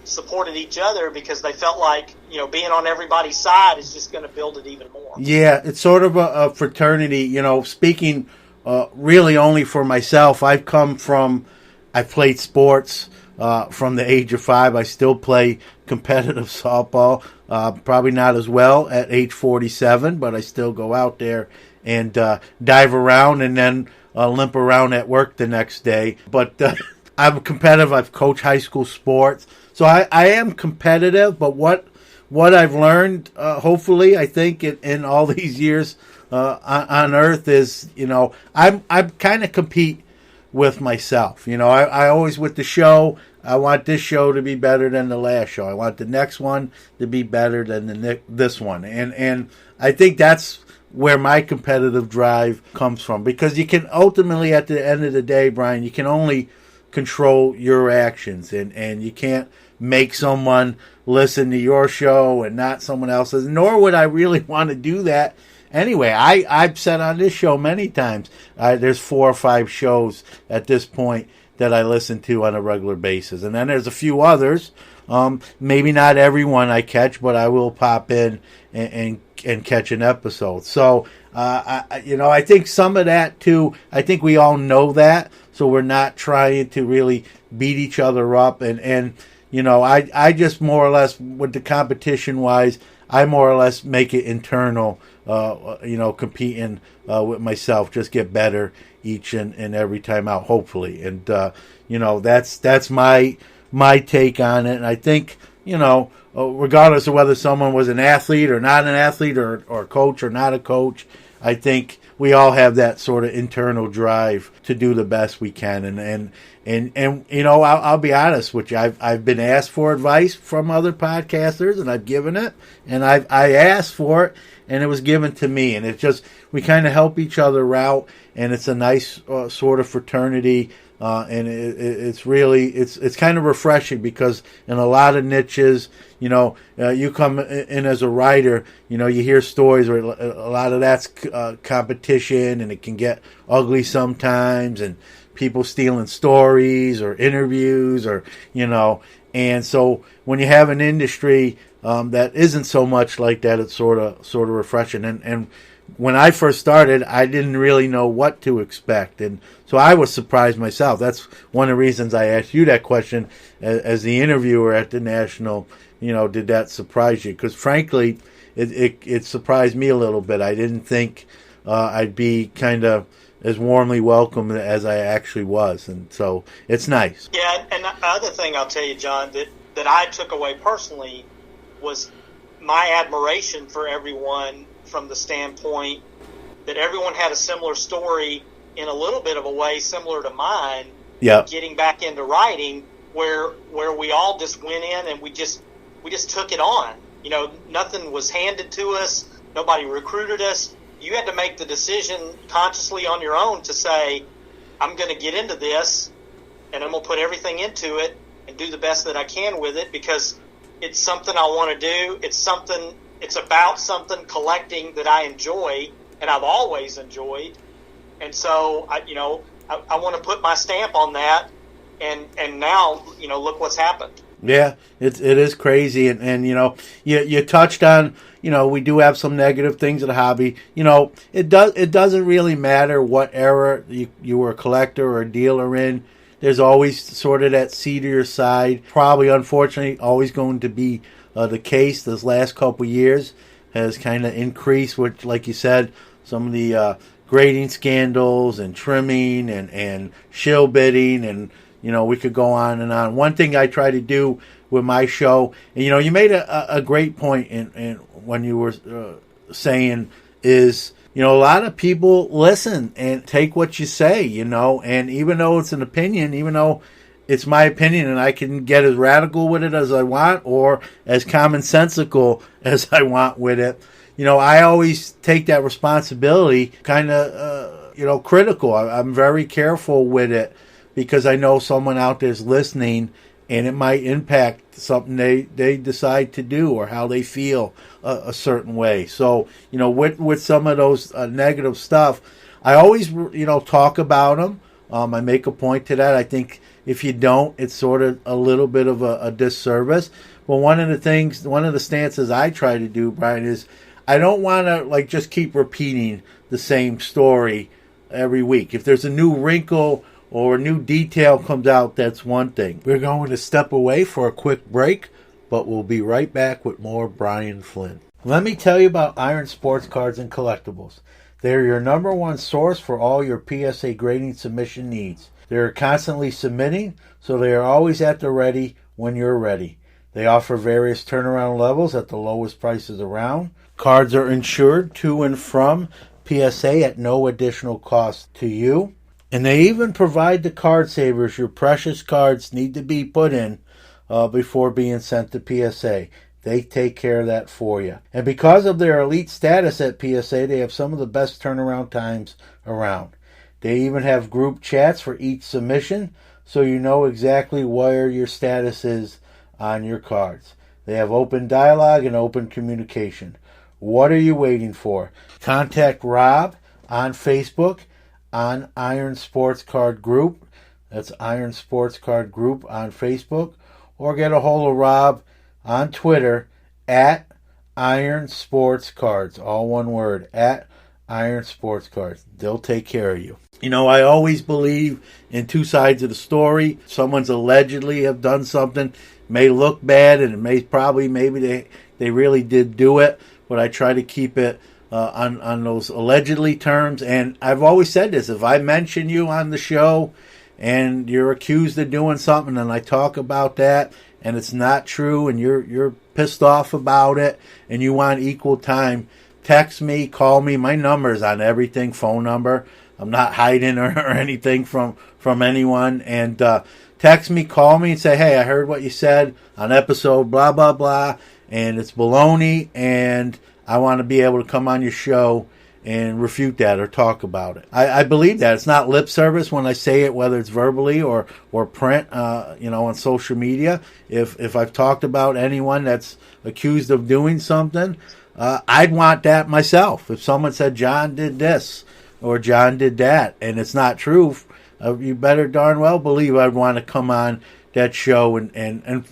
supported each other, because they felt like, being on everybody's side is just going to build it even more.
Yeah, it's sort of a fraternity, speaking really only for myself. I played sports from the age of 5. I still play competitive softball, probably not as well at age 47, but I still go out there and dive around and then limp around at work the next day. But I'm competitive. I've coached high school sports. So I am competitive, but what I've learned, hopefully, I think in all these years on Earth is, I'm kind of compete with myself. I always, with the show, I want this show to be better than the last show. I want the next one to be better than this one. And I think that's where my competitive drive comes from. Because you can ultimately, at the end of the day, Brian, you can only control your actions. And you can't make someone listen to your show and not someone else's. Nor would I really want to do that anyway. I've said on this show many times, there's 4 or 5 shows at this point that I listen to on a regular basis. And then there's a few others, maybe not everyone I catch, but I will pop in and catch an episode. So, I think some of that too, I think we all know that, so we're not trying to really beat each other up. And I just more or less, with the competition-wise, I more or less make it internal, competing with myself, just get better each and every time out, hopefully. And, that's my take on it. And I think, regardless of whether someone was an athlete or not an athlete or a coach or not a coach, I think we all have that sort of internal drive to do the best we can. And I'll be honest with you. I've been asked for advice from other podcasters, and I've given it. And I asked for it, and it was given to me. And it's just, we kind of help each other out, and it's a nice sort of fraternity. And it's really, it's kind of refreshing, because in a lot of niches, you come in as a writer, you hear stories where a lot of that's competition, and it can get ugly sometimes, and people stealing stories or interviews, or and so when you have an industry that isn't so much like that, it's sort of refreshing. And when I first started, I didn't really know what to expect, and so I was surprised myself. That's one of the reasons I asked you that question as the interviewer at the National. Did that surprise you? Because frankly, it surprised me a little bit. I didn't think I'd be kind of as warmly welcomed as I actually was, and so it's nice.
Yeah, and the other thing I'll tell you, John, that I took away personally was my admiration for everyone, from the standpoint that everyone had a similar story in a little bit of a way similar to mine.
Yeah.
Getting back into writing, where we all just went in and we just took it on. Nothing was handed to us. Nobody recruited us. You had to make the decision consciously on your own to say, I'm going to get into this, and I'm going to put everything into it and do the best that I can with it, because it's something I want to do. It's about something, collecting, that I enjoy, and I've always enjoyed. And so, I want to put my stamp on that, and now, look what's happened.
Yeah, it is crazy, and you touched on, we do have some negative things in the hobby. It doesn't really matter what era you were a collector or a dealer in. There's always sort of that seedier side. Probably, unfortunately, always going to be the case. This last couple years has kind of increased, which, like you said, some of the grading scandals and trimming and shill bidding, and we could go on and on. One thing I try to do with my show, and you made a great point in when you were saying is, a lot of people listen and take what you say, and even though it's an opinion, even though it's my opinion and I can get as radical with it as I want or as commonsensical as I want with it, I always take that responsibility kind of, critical. I'm very careful with it, because I know someone out there is listening, and it might impact something they decide to do or how they feel a certain way. So, with some of those negative stuff, I always, talk about them. I make a point to that. I think if you don't, it's sort of a little bit of a disservice. But one of the stances I try to do, Brian, is I don't want to just keep repeating the same story every week. If there's a new wrinkle or a new detail comes out, that's one thing. We're going to step away for a quick break, but we'll be right back with more Brian Flinn. Let me tell you about Iron Sports Cards and Collectibles. They're your number one source for all your PSA grading submission needs. They're constantly submitting, so they are always at the ready when you're ready. They offer various turnaround levels at the lowest prices around. Cards are insured to and from PSA at no additional cost to you. And they even provide the card savers your precious cards need to be put in before being sent to PSA. They take care of that for you. And because of their elite status at PSA, they have some of the best turnaround times around. They even have group chats for each submission, so you know exactly where your status is on your cards. They have open dialogue and open communication. What are you waiting for? Contact Rob on Facebook on Iron Sports Card Group. That's Iron Sports Card Group on Facebook. Or get a hold of Rob on Twitter at Iron Sports Cards. All one word, at Iron Sports Cards. They'll take care of you. You know, I always believe in two sides of the story. Someone's allegedly have done something. May look bad, and it may probably, maybe they really did do it. But I try to keep it on those allegedly terms. And I've always said this. If I mention you on the show and you're accused of doing something and I talk about that and it's not true and you're pissed off about it and you want equal time, text me, call me. My number's on everything, phone number. I'm not hiding or anything from anyone. And text me, call me and say, hey, I heard what you said on episode blah, blah, blah, and it's baloney, and I want to be able to come on your show and refute that or talk about it. I believe that. It's not lip service when I say it, whether it's verbally or print, on social media. If I've talked about anyone that's accused of doing something, I'd want that myself. If someone said John did this or John did that and it's not true, you better darn well believe I'd want to come on that show and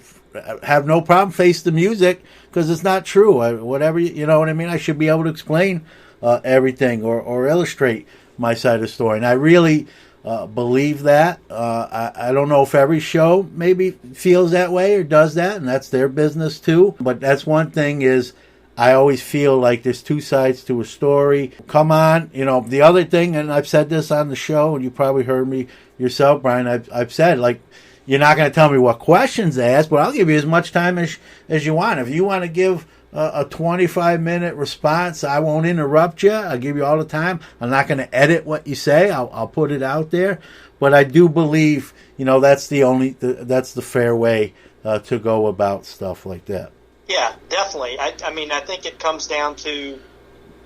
have no problem face the music because it's not true. Whatever, you know what I mean? I should be able to explain everything or illustrate my side of the story. And I really believe that. I don't know if every show maybe feels that way or does that, and that's their business too. But that's one thing is I always feel like there's two sides to a story. Come on, the other thing, and I've said this on the show, and you probably heard me yourself, Brian, I've said, like, you're not going to tell me what questions to ask, but I'll give you as much time as you want. If you want to give a 25-minute response, I won't interrupt you. I'll give you all the time. I'm not going to edit what you say. I'll put it out there. But I do believe, that's the fair way to go about stuff like that.
Yeah, definitely. I think it comes down to,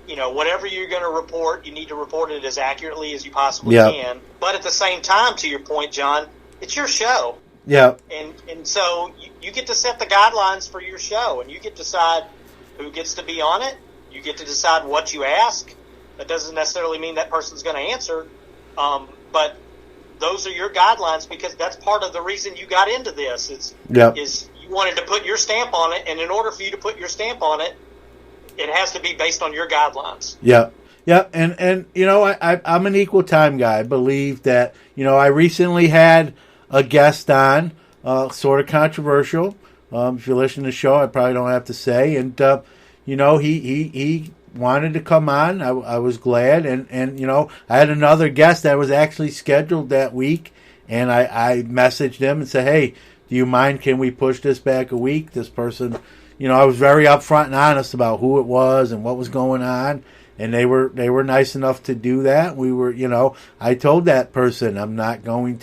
whatever you're going to report, you need to report it as accurately as you possibly can. But at the same time, to your point, John, it's your show.
Yeah.
And so you get to set the guidelines for your show, and you get to decide who gets to be on it. You get to decide what you ask. That doesn't necessarily mean that person's going to answer, but those are your guidelines because that's part of the reason you got into this. Is you wanted to put your stamp on it, and in order for you to put your stamp on it, it has to be based on your guidelines.
Yeah. Yeah, and I'm an equal time guy. I believe that, I recently had a guest on, sort of controversial. If you listen to the show, I probably don't have to say. And, he wanted to come on. I was glad. And I had another guest that was actually scheduled that week. And I messaged him and said, hey, do you mind? Can we push this back a week? This person, I was very upfront and honest about who it was and what was going on. And they were nice enough to do that. We were, I told that person I'm going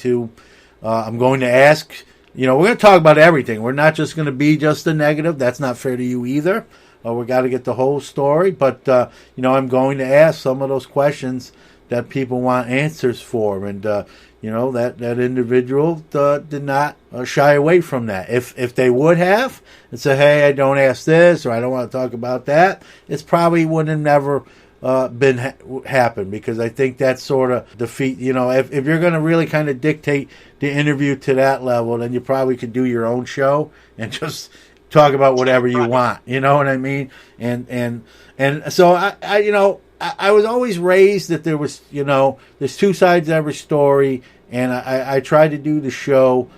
to ask, we're going to talk about everything. We're not just going to be just the negative. That's not fair to you either. We got to get the whole story. But, I'm going to ask some of those questions that people want answers for. And, that individual did not shy away from that. If they would have and say, hey, I don't ask this or I don't want to talk about that, it's probably would have never happen because I think that sort of defeat, if you're going to really kind of dictate the interview to that level, then you probably could do your own show and just talk about whatever you want. You know what I mean? And so I I was always raised that there was, there's two sides to every story, and I try to do the show,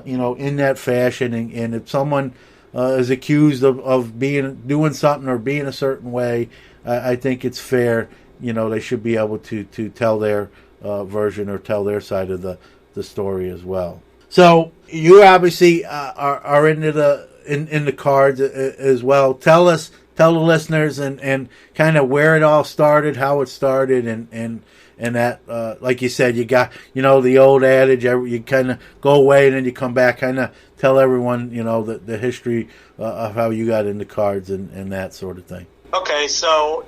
in that fashion. And if someone is accused of doing something or being a certain way, I think it's fair. They should be able to tell their version or tell their side of the story as well. So you obviously are into the cards as well. Tell the listeners and kind of where it all started, how it started, and that, like you said, you got, the old adage, you kind of go away and then you come back, kind of tell everyone, the history of how you got into cards and that sort of thing.
Okay, so,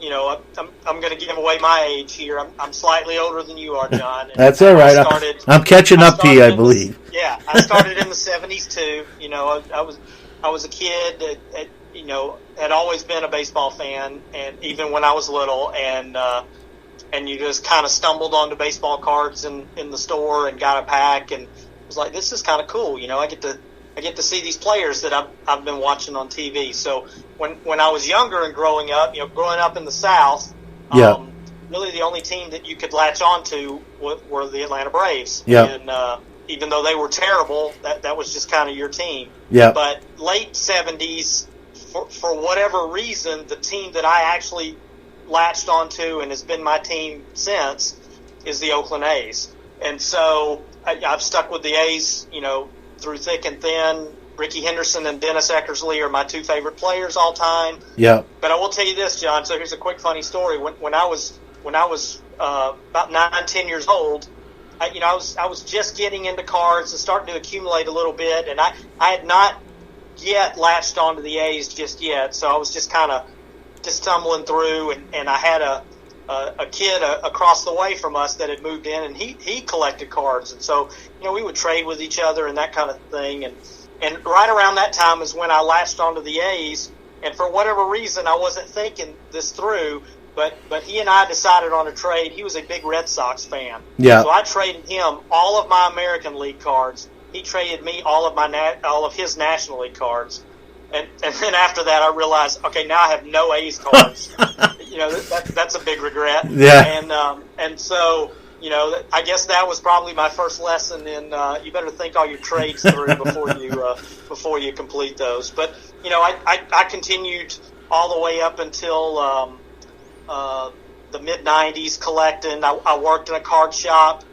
I'm going to give away my age here. I'm slightly older than you are, John.
That's all right. I'm catching up to you, I believe.
I started in the 70s, too. I was a kid that had always been a baseball fan, and even when I was little, and you just kind of stumbled onto baseball cards in the store and got a pack, and was like, this is kind of cool. I get to see these players that I've been watching on TV. So when I was younger and growing up in the South, really the only team that you could latch onto were the Atlanta Braves.
Yeah.
And even though they were terrible, that was just kind of your team.
Yeah.
But late 70s, for whatever reason, the team that I actually latched onto and has been my team since is the Oakland A's. And so I've stuck with the A's, through thick and thin. Ricky Henderson and Dennis Eckersley are my two favorite players all time.
Yeah.
But I will tell you this, John. So here's a quick funny story. When I was about 9-10 years old, I was just getting into cards and starting to accumulate a little bit, and I had not yet latched onto the A's just yet. So I was just kind of just stumbling through, and I had a kid across the way from us that had moved in, and he collected cards, and so we would trade with each other and that kind of thing, and right around that time is when I latched onto the A's, and for whatever reason I wasn't thinking this through, but he and I decided on a trade. He was a big Red Sox fan, so I traded him all of my American League cards. He traded me all of his National League cards. And then after that, I realized, okay, now I have no A's cards. That's a big regret.
Yeah.
And so, I guess that was probably my first lesson in you better think all your trades through before you complete those. But I continued all the way up until the mid '90s collecting. I worked in a card shop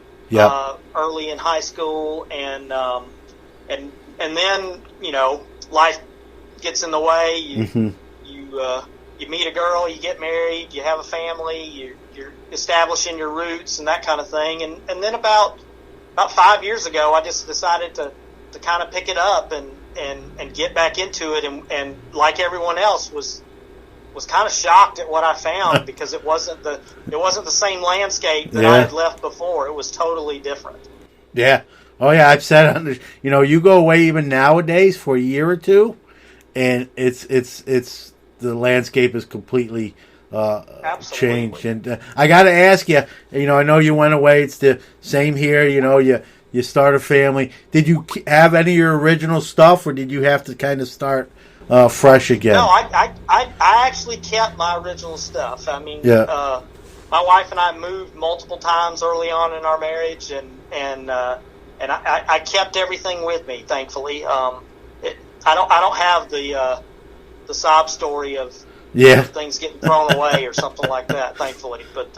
early in high school, and then life gets in the way. You meet a girl, you get married, you have a family, you're establishing your roots and that kind of thing. And then about 5 years ago, I just decided to kind of pick it up and get back into it. And like everyone else, was kind of shocked at what I found, because it wasn't the same landscape that I had left before. It was totally different.
Yeah. Oh yeah, I've said you go away even nowadays for a year or two, and it's the landscape is completely changed. And I got to ask you, I know you went away. It's the same here. You start a family. Did you have any of your original stuff, or did you have to kind of start fresh again?
No, I actually kept my original stuff. I mean, my wife and I moved multiple times early on in our marriage, and I kept everything with me, thankfully. I don't have the sob story of things getting thrown away or something like that, thankfully. But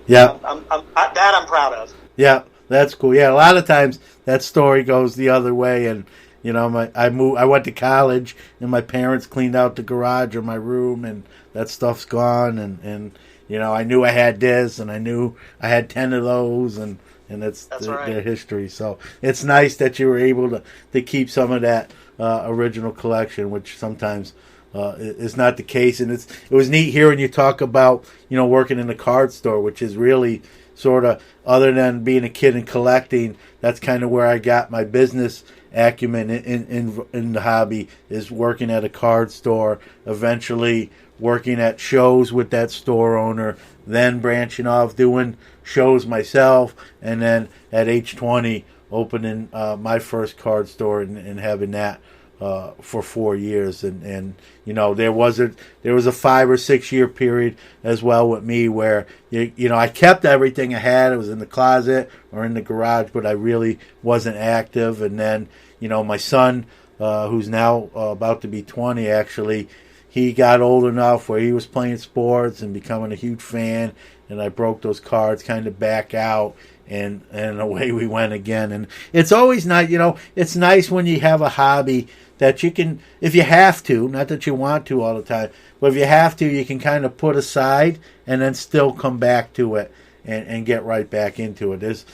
I'm proud of.
Yeah, that's cool. Yeah, a lot of times that story goes the other way, and I went to college, and my parents cleaned out the garage or my room, and that stuff's gone, and I knew I had this, and I knew I had 10 of those, and that's right. Their history. So it's nice that you were able to keep some of that original collection, which sometimes is not the case. And it was neat hearing you talk about working in the card store, which is really sort of, other than being a kid and collecting, that's kind of where I got my business acumen in the hobby, is working at a card store, eventually working at shows with that store owner, then branching off doing shows myself, and then at age 20 opening my first card store and having that for 4 years, and there was a 5 or 6 year period as well with me where I kept everything I had. It was in the closet or in the garage, but I really wasn't active. And then my son, who's now about to be 20, actually, he got old enough where he was playing sports and becoming a huge fan, and I broke those cards kind of back out. And away we went again. And it's always nice, it's nice when you have a hobby that you can, if you have to, not that you want to all the time, but if you have to, you can kind of put aside and then still come back to it and get right back into it. There's,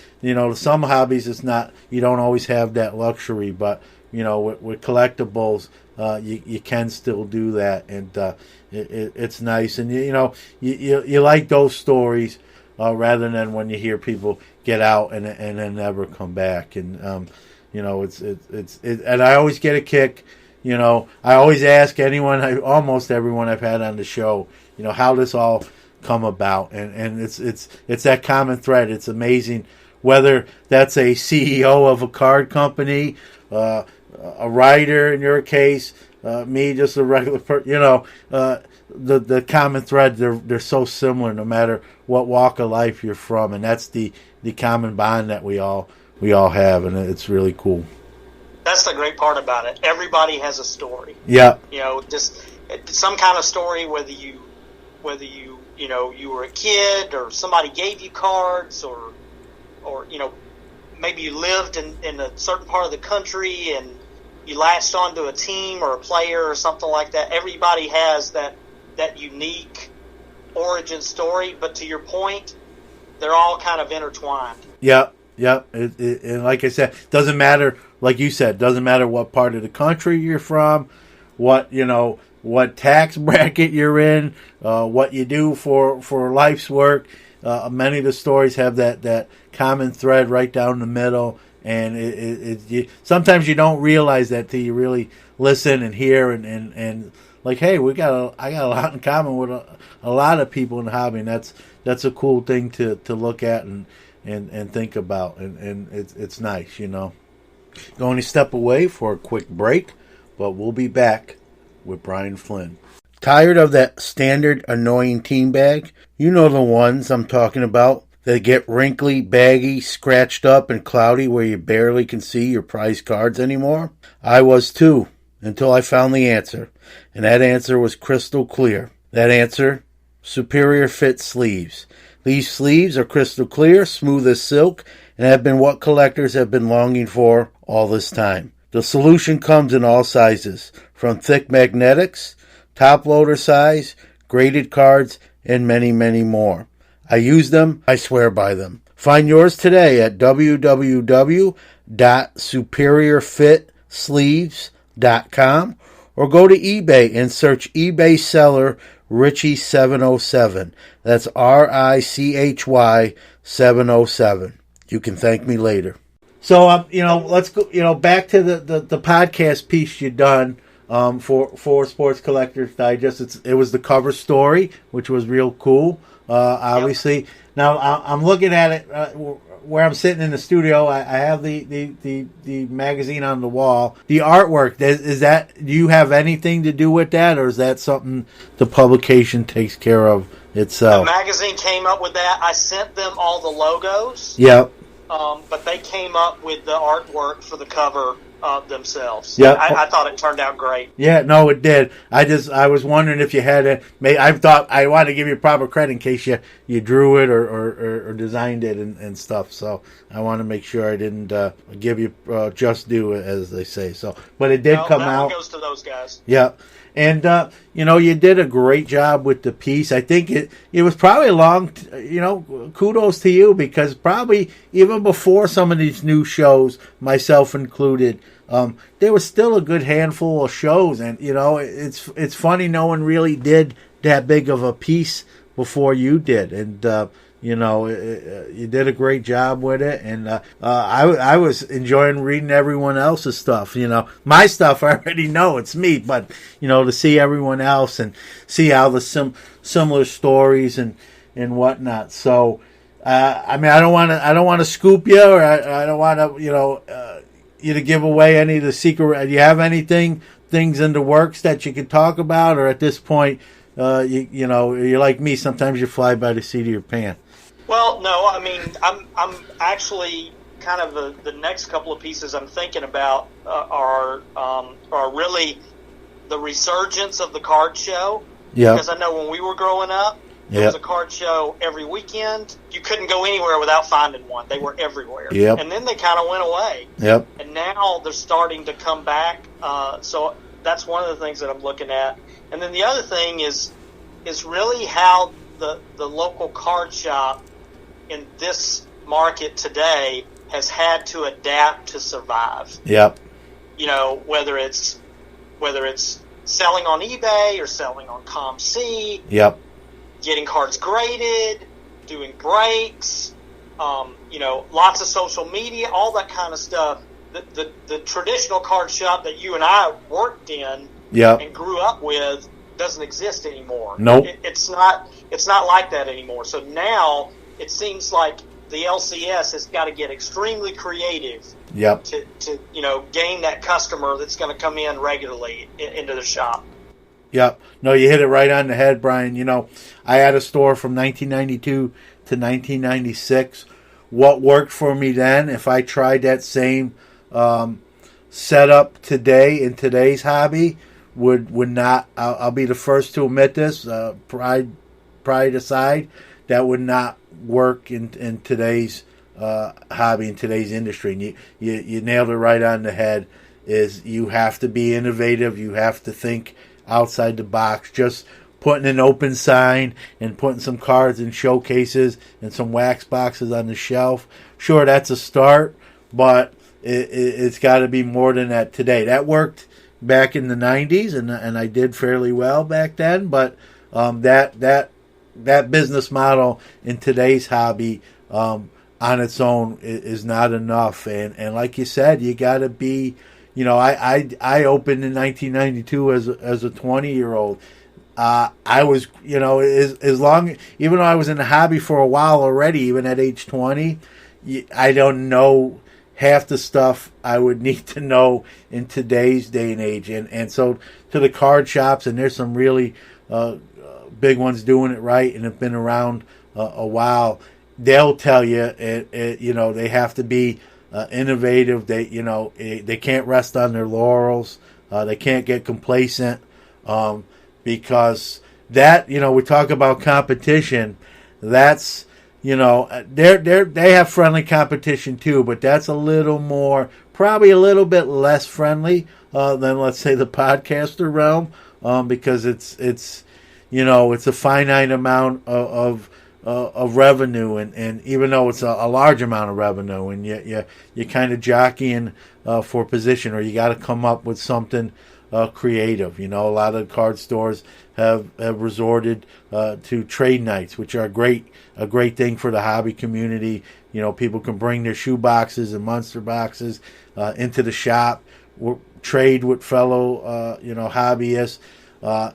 some hobbies, it's not, you don't always have that luxury, but, with collectibles, you can still do that. And it's nice. And, you like those stories. Rather than when you hear people get out and then never come back, and it's and I always get a kick. I always ask almost everyone I've had on the show, how this all come about, and it's that common thread. It's amazing whether that's a CEO of a card company, a writer in your case, me just a regular person, the common thread, they're so similar no matter what walk of life you're from, and that's the common bond that we all have, and it's really cool.
That's the great part about it. Everybody has a story.
Yeah.
Just some kind of story, whether you were a kid or somebody gave you cards, or maybe you lived in a certain part of the country and you latched onto a team or a player or something like that. Everybody has that unique origin story, but to your point, they're all kind of intertwined.
Yep. And like I said, doesn't matter, like you said, doesn't matter what part of the country you're from, what tax bracket you're in, what you do for life's work. Many of the stories have that common thread right down the middle, and sometimes you don't realize that till you really listen and hear and like, hey, I got a lot in common with a lot of people in the hobby, and that's a cool thing to look at and think about, and it's nice, Going to step away for a quick break, but we'll be back with Brian Flinn. Tired of that standard annoying team bag? You know the ones I'm talking about. They get wrinkly, baggy, scratched up, and cloudy where you barely can see your prize cards anymore. I was too, until I found the answer. And that answer was crystal clear. That answer, Superior Fit Sleeves. These sleeves are crystal clear, smooth as silk, and have been what collectors have been longing for all this time. The solution comes in all sizes, from thick magnetics, top loader size, graded cards, and many, many more. I use them, I swear by them. Find yours today at www.superiorfitsleeves.com or go to eBay and search eBay seller Richie707. That's RICHY 707. You can thank me later. So, let's go, back to the podcast piece you done for Sports Collectors Digest. It was the cover story, which was real cool. Obviously, yep. Now I'm looking at it where I'm sitting in the studio. I have the magazine on the wall. The artwork, is that? Do you have anything to do with that, or is that something the publication takes care of itself?
The magazine came up with that. I sent them all the logos.
Yep.
But they came up with the artwork for the cover themselves.
Yeah,
I thought it turned out great.
Yeah, no, it did. I was wondering if you had it. I thought I wanted to give you proper credit in case you drew it or designed it and stuff. So I want to make sure I didn't give you just due, as they say. So, but it did come out.
That goes to those guys.
Yeah. And, you did a great job with the piece. I think it was probably kudos to you, because probably even before some of these new shows, myself included, there was still a good handful of shows. And, it's funny no one really did that big of a piece before you did. And, you did a great job with it, and I was enjoying reading everyone else's stuff. My stuff I already know, it's me, but to see everyone else and see how the similar stories and whatnot. So I don't want to scoop you, or I don't want to you to give away any of the secret? Do you have things in the works that you could talk about, or at this point, you're like me. Sometimes you fly by the seat of your pants.
Well, no, I mean, I'm actually kind of the next couple of pieces I'm thinking about are really the resurgence of the card show.
Yeah.
Because I know when we were growing up, there was a card show every weekend. You couldn't go anywhere without finding one. They were everywhere.
Yep.
And then they kind of went away.
Yep.
And now they're starting to come back. So that's one of the things that I'm looking at. And then the other thing is really how the local card shop in this market today has had to adapt to survive.
Yep.
Whether it's selling on eBay or selling on ComC.
Yep.
Getting cards graded, doing breaks, lots of social media, all that kind of stuff. The traditional card shop that you and I worked in and grew up with doesn't exist anymore.
Nope.
It's not like that anymore. So now it seems like the LCS has got to get extremely creative to gain that customer that's going to come in regularly into the shop.
Yep. No, you hit it right on the head, Brian. I had a store from 1992 to 1996. What worked for me then, if I tried that same setup today in today's hobby, would not. I'll be the first to admit this. Pride aside, that would not work in today's hobby, in today's industry. And you nailed it right on the head. Is you have to be innovative. You have to think outside the box. Just putting an open sign and putting some cards in showcases and some wax boxes on the shelf, sure, that's a start, but it's got to be more than that today. That worked back in the 90s, and I did fairly well back then, but that business model in today's hobby on its own is not enough. And like you said, you got to be. I opened in 1992 as a 20-year-old. I was, as long, even though I was in the hobby for a while already, even at age 20, I don't know half the stuff I would need to know in today's day and age. And so to the card shops, and there's some really big ones doing it right and have been around a while, they'll tell you, they have to be innovative. They can't rest on their laurels. They can't get complacent because that, we talk about competition. That's, they have friendly competition too, but that's a little more, probably a little bit less friendly than, let's say, the podcaster realm, because it's a finite amount of revenue, and even though it's a large amount of revenue, and you're kind of jockeying for position, or you got to come up with something creative. A lot of card stores have resorted to trade nights, which are a great thing for the hobby community. People can bring their shoe boxes and monster boxes into the shop, trade with fellow hobbyists.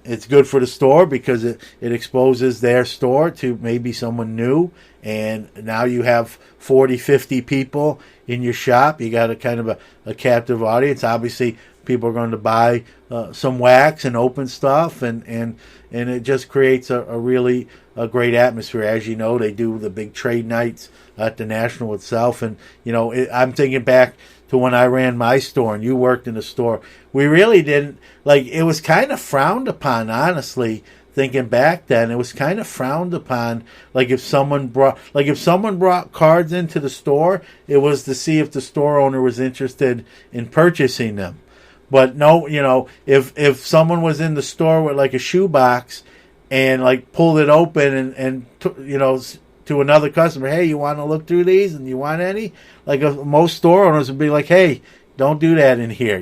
It's good for the store because it exposes their store to maybe someone new, and now you have 40, 50 people in your shop. You got a kind of a captive audience. Obviously, people are going to buy some wax and open stuff, and it just creates a really great atmosphere. As you know, they do the big trade nights at the National itself, and I'm thinking back to when I ran my store and you worked in the store. We really didn't, it was kind of frowned upon, honestly, thinking back then. It was kind of frowned upon, if someone brought cards into the store, it was to see if the store owner was interested in purchasing them. But no, if someone was in the store with a shoebox and pulled it open and to another customer, hey, you want to look through these and you want any? Most store owners would be like, hey, don't do that in here,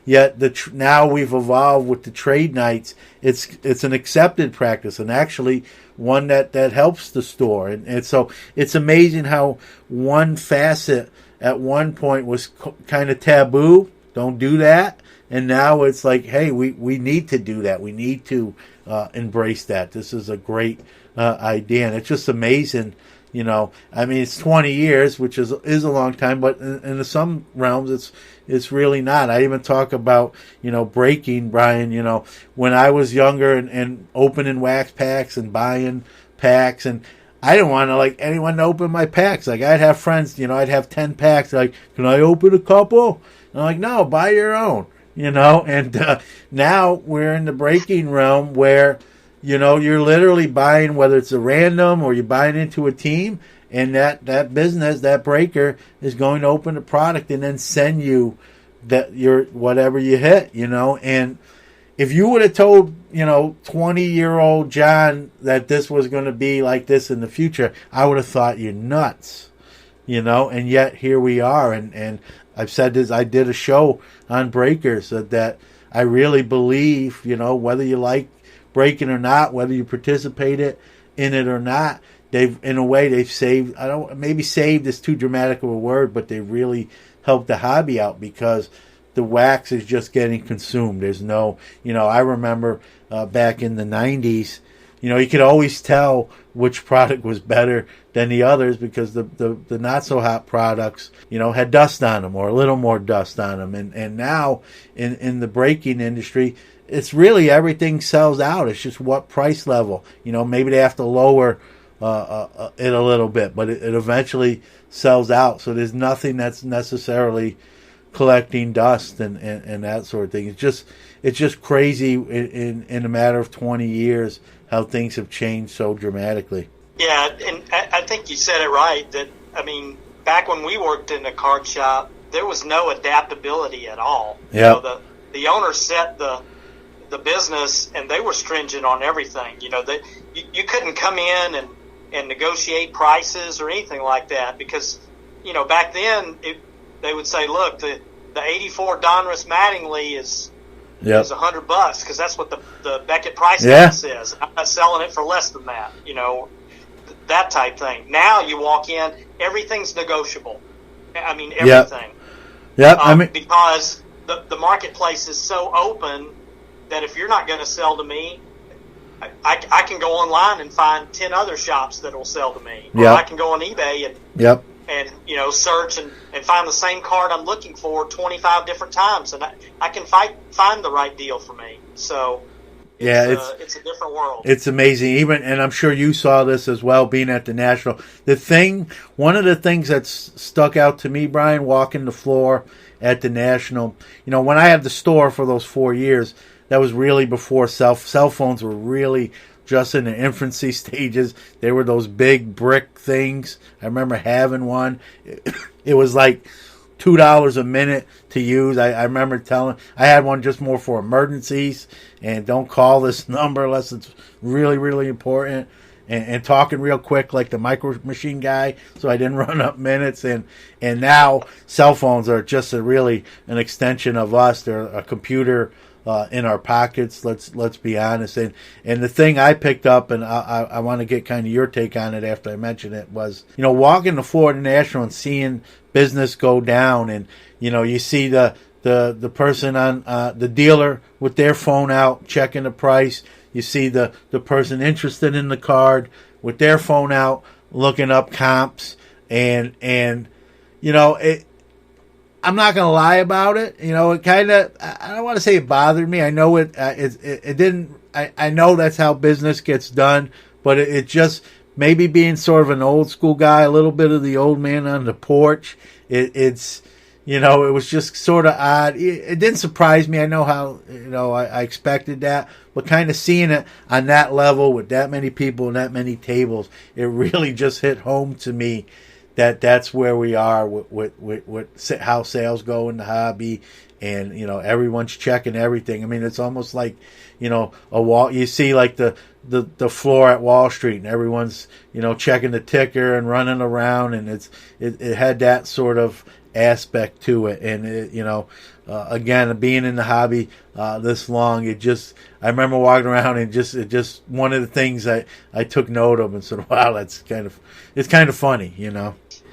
Yet now we've evolved with the trade nights. It's an accepted practice, and actually one that helps the store. And so it's amazing how one facet at one point was kind of taboo. Don't do that. And now it's hey, we need to do that. We need to embrace that. This is a great idea, and it's just amazing, I mean, it's 20 years, which is a long time, but in some realms, it's really not. I even talk about, breaking, Brian, when I was younger and opening wax packs and buying packs, and I didn't want to anyone to open my packs. I'd have friends, I'd have 10 packs. Like, can I open a couple? And I'm like, no, buy your own, And now we're in the breaking realm where, you're literally buying, whether it's a random or you're buying into a team, and that business, that breaker, is going to open the product and then send you your whatever you hit, And if you would have told, 20-year-old John that this was going to be like this in the future, I would have thought you're nuts, And yet here we are, and I've said this. I did a show on breakers that I really believe, whether you like breaking or not, whether you participate in it or not, they've saved. Maybe saved is too dramatic of a word, but they really helped the hobby out because the wax is just getting consumed. There's no, I remember back in the 90s, you could always tell which product was better than the others because the not so hot products, had dust on them or a little more dust on them. And now in the breaking industry, it's really everything sells out. It's just what price level. Maybe they have to lower it a little bit, but it eventually sells out. So there's nothing that's necessarily collecting dust and that sort of thing. It's just crazy in a matter of 20 years how things have changed so dramatically.
Yeah, and I think you said it right. That back when we worked in a card shop, there was no adaptability at all.
Yeah.
The owner set the business, and they were stringent on everything. You couldn't come in and negotiate prices or anything like that because, back then they would say, look, the 84 Donruss Mattingly is $100 because that's what the Beckett price tag says. I'm not selling it for less than that, that type thing. Now you walk in, everything's negotiable. Everything. Because the marketplace is so open that if you're not going to sell to me, I can go online and find 10 other shops that will sell to me. Or I can go on eBay and search and find the same card I'm looking for 25 different times, and I can find the right deal for me. So it's a different world.
It's amazing. And I'm sure you saw this as well, being at the National. One of the things that's stuck out to me, Brian, walking the floor at the National, when I had the store for those 4 years, that was really before cell phones were really just in the infancy stages. They were those big brick things. I remember having one. It was like $2 a minute to use. I remember I had one just more for emergencies and don't call this number unless it's really, really important. And talking real quick like the micro machine guy, so I didn't run up minutes. And now cell phones are just an extension of us. They're a computer in our pockets. Let's be honest. And the thing I picked up, and I want to get kind of your take on it after I mention it, was walking the floor at the National and seeing business go down, and you see the person on the dealer with their phone out checking the price. You see the person interested in the card with their phone out looking up comps, and I'm not going to lie about it. It kind of, I don't want to say it bothered me. I know it didn't, I know that's how business gets done, but it just, maybe being sort of an old school guy, a little bit of the old man on the porch, it was just sort of odd. It didn't surprise me. I know how, I expected that, but kind of seeing it on that level with that many people and that many tables, it really just hit home to me that's where we are with how sales go in the hobby, and everyone's checking everything. It's almost like a wall. You see like the floor at Wall Street, and everyone's checking the ticker and running around, and it had that sort of aspect to it. And again, being in the hobby this long, I remember walking around and it just one of the things I took note of and said, wow, it's kind of funny,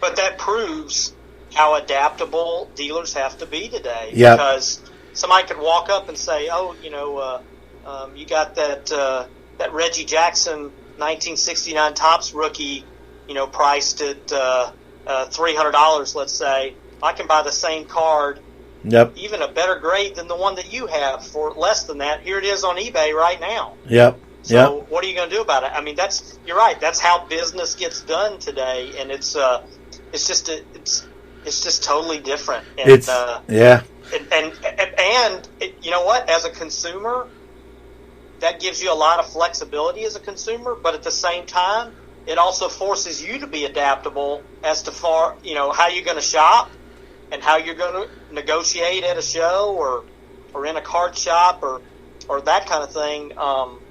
But that proves how adaptable dealers have to be today.
Yep.
Because somebody could walk up and say, "Oh, you got that Reggie Jackson 1969 Topps rookie priced at $300, let's say, I can buy the same card,
Yep.
even a better grade than the one that you have for less than that. Here it is on eBay right now.
Yep.
So what are you going to do about it? I mean, you're right. That's how business gets done today, and it's just totally different. And, and you know what? As a consumer, that gives you a lot of flexibility as a consumer, but at the same time, it also forces you to be adaptable as to how you're going to shop and how you're going to negotiate at a show or in a card shop or that kind of thing.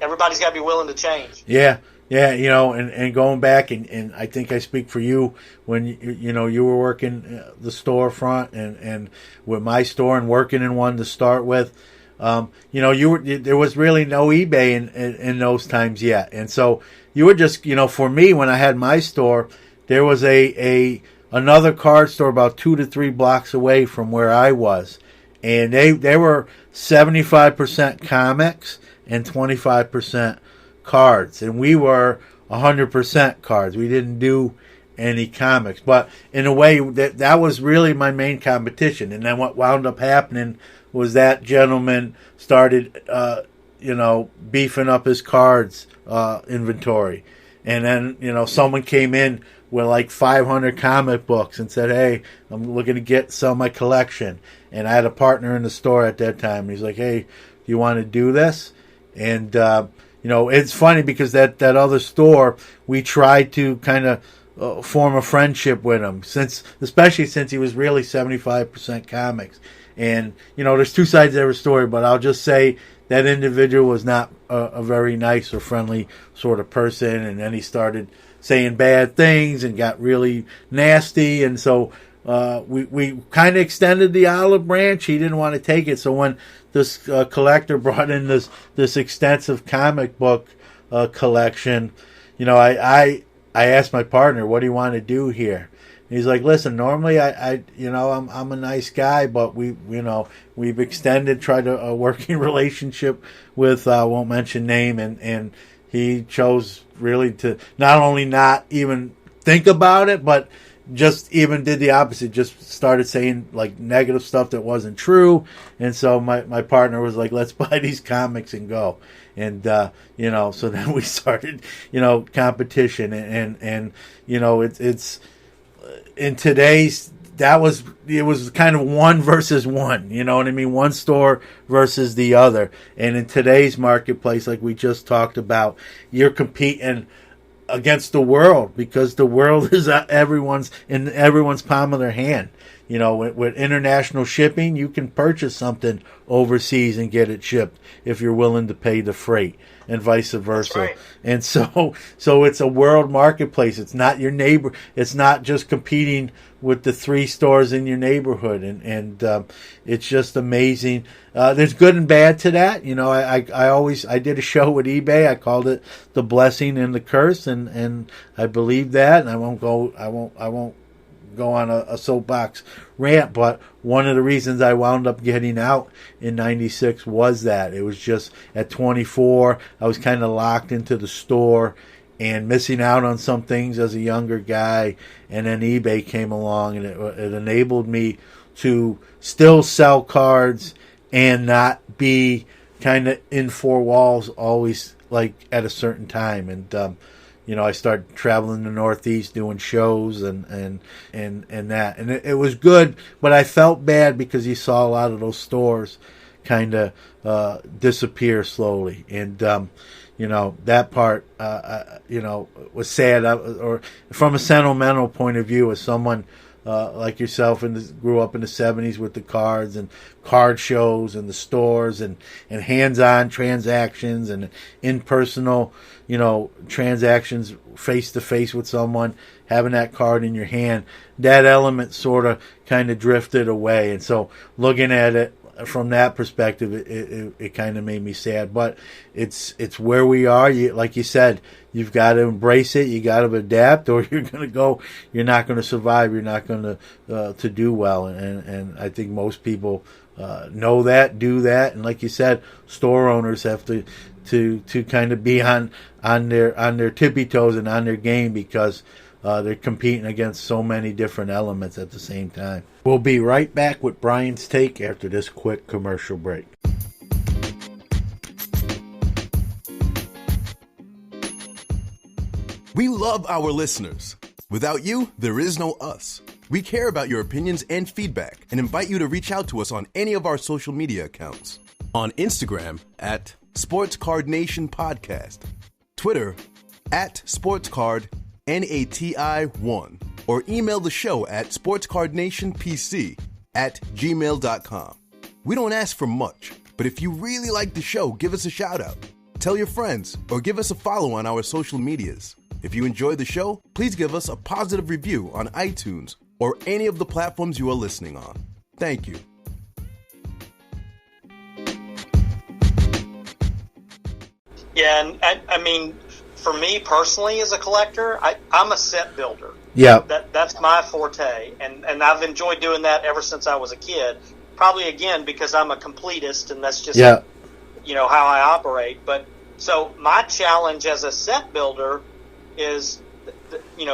Everybody's got to be willing to change.
Yeah. Yeah, and going back, and I think I speak for you when you were working the storefront and with my store and working in one to start with. There was really no eBay in those times yet, and so you were just for me when I had my store, there was another card store about 2 to 3 blocks away from where I was, and they were 75% comics and 25% cards, and we were 100% cards. We didn't do any comics, but in a way that was really my main competition. And then what wound up happening was that gentleman started beefing up his cards inventory, and then someone came in with like 500 comic books and said, "Hey, I'm looking to sell my collection." And I had a partner in the store at that time. He's like, "Hey, do you want to do this?" And it's funny because that other store, we tried to kind of form a friendship with him, especially since he was really 75% comics. And, there's two sides to every story, but I'll just say that individual was not a very nice or friendly sort of person. And then he started saying bad things and got really nasty. And so we kind of extended the olive branch. He didn't want to take it. So when this collector brought in this extensive comic book collection, I asked my partner, "What do you want to do here?" And he's like, "Listen, normally I'm a nice guy, but we've extended, tried a working relationship with won't mention name, and he chose really to not only not even think about it, but just even did the opposite, just started saying like negative stuff that wasn't true." And so my partner was like, "Let's buy these comics and go." And so then we started competition, and it's in today's, it was kind of one versus one, you know what I mean? One store versus the other. And in today's marketplace, like we just talked about, you're competing against the world, because the world is in everyone's palm of their hand. With international shipping, you can purchase something overseas and get it shipped if you're willing to pay the freight, and vice versa.
Right.
And so it's a world marketplace. It's not your neighbor. It's not just competing with the 3 stores in your neighborhood. And it's just amazing. There's good and bad to that. I did a show with eBay. I called it The Blessing and the Curse, and I believe that, and I won't go on a soapbox rant, but one of the reasons I wound up getting out in 96 was that it was just at 24, I was kind of locked into the store and missing out on some things as a younger guy, and then eBay came along, and it enabled me to still sell cards and not be kind of in 4 walls always, like at a certain time. And I started traveling the Northeast doing shows and that. And it was good, but I felt bad because you saw a lot of those stores kind of disappear slowly. And, that part, was sad. Or from a sentimental point of view, as someone like yourself grew up in the 70s with the cards and card shows and the stores and hands-on transactions and impersonal, transactions face-to-face with someone, having that card in your hand, that element sort of kind of drifted away. And so looking at it from that perspective, it kind of made me sad. But it's where we are. Like you said, you've got to embrace it. You got to adapt, or you're not going to survive. You're not going to do well. And I think most people know that, do that. And like you said, store owners have to kind of be on their tippy toes and on their game, because they're competing against so many different elements at the same time. We'll be right back with Brian's take after this quick commercial break.
We love our listeners. Without you, there is no us. We care about your opinions and feedback and invite you to reach out to us on any of our social media accounts. On Instagram at Sports Card Nation Podcast, Twitter at SportsCardNati1, or email the show at sportscardnationpc@gmail.com. We don't ask for much, but if you really like the show, give us a shout out. Tell your friends or give us a follow on our social medias. If you enjoy the show, please give us a positive review on iTunes or any of the platforms you are listening on. Thank you.
Yeah, and I mean, for me personally as a collector, I'm a set builder.
Yeah.
That's my forte, and I've enjoyed doing that ever since I was a kid. Probably, again, because I'm a completist, and that's just, how I operate. But so my challenge as a set builder is,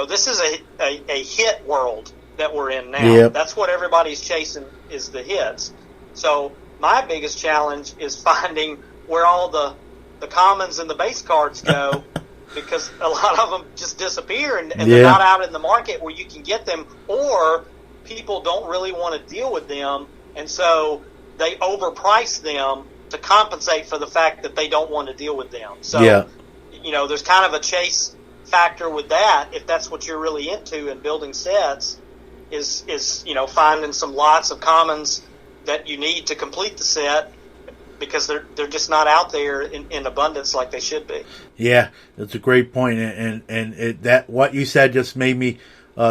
this is a hit world that we're in now.
Yep.
That's what everybody's chasing, is the hits. So my biggest challenge is finding where all the commons and the base cards go, because a lot of them just disappear and they're not out in the market where you can get them, or people don't really want to deal with them, and so they overprice them to compensate for the fact that they don't want to deal with them. So, there's kind of a chase factor with that, if that's what you're really into in building sets, is finding some lots of commons that you need to complete the set, because they're just not out there in abundance like they should be. Yeah,
that's a great point, and that what you said just made me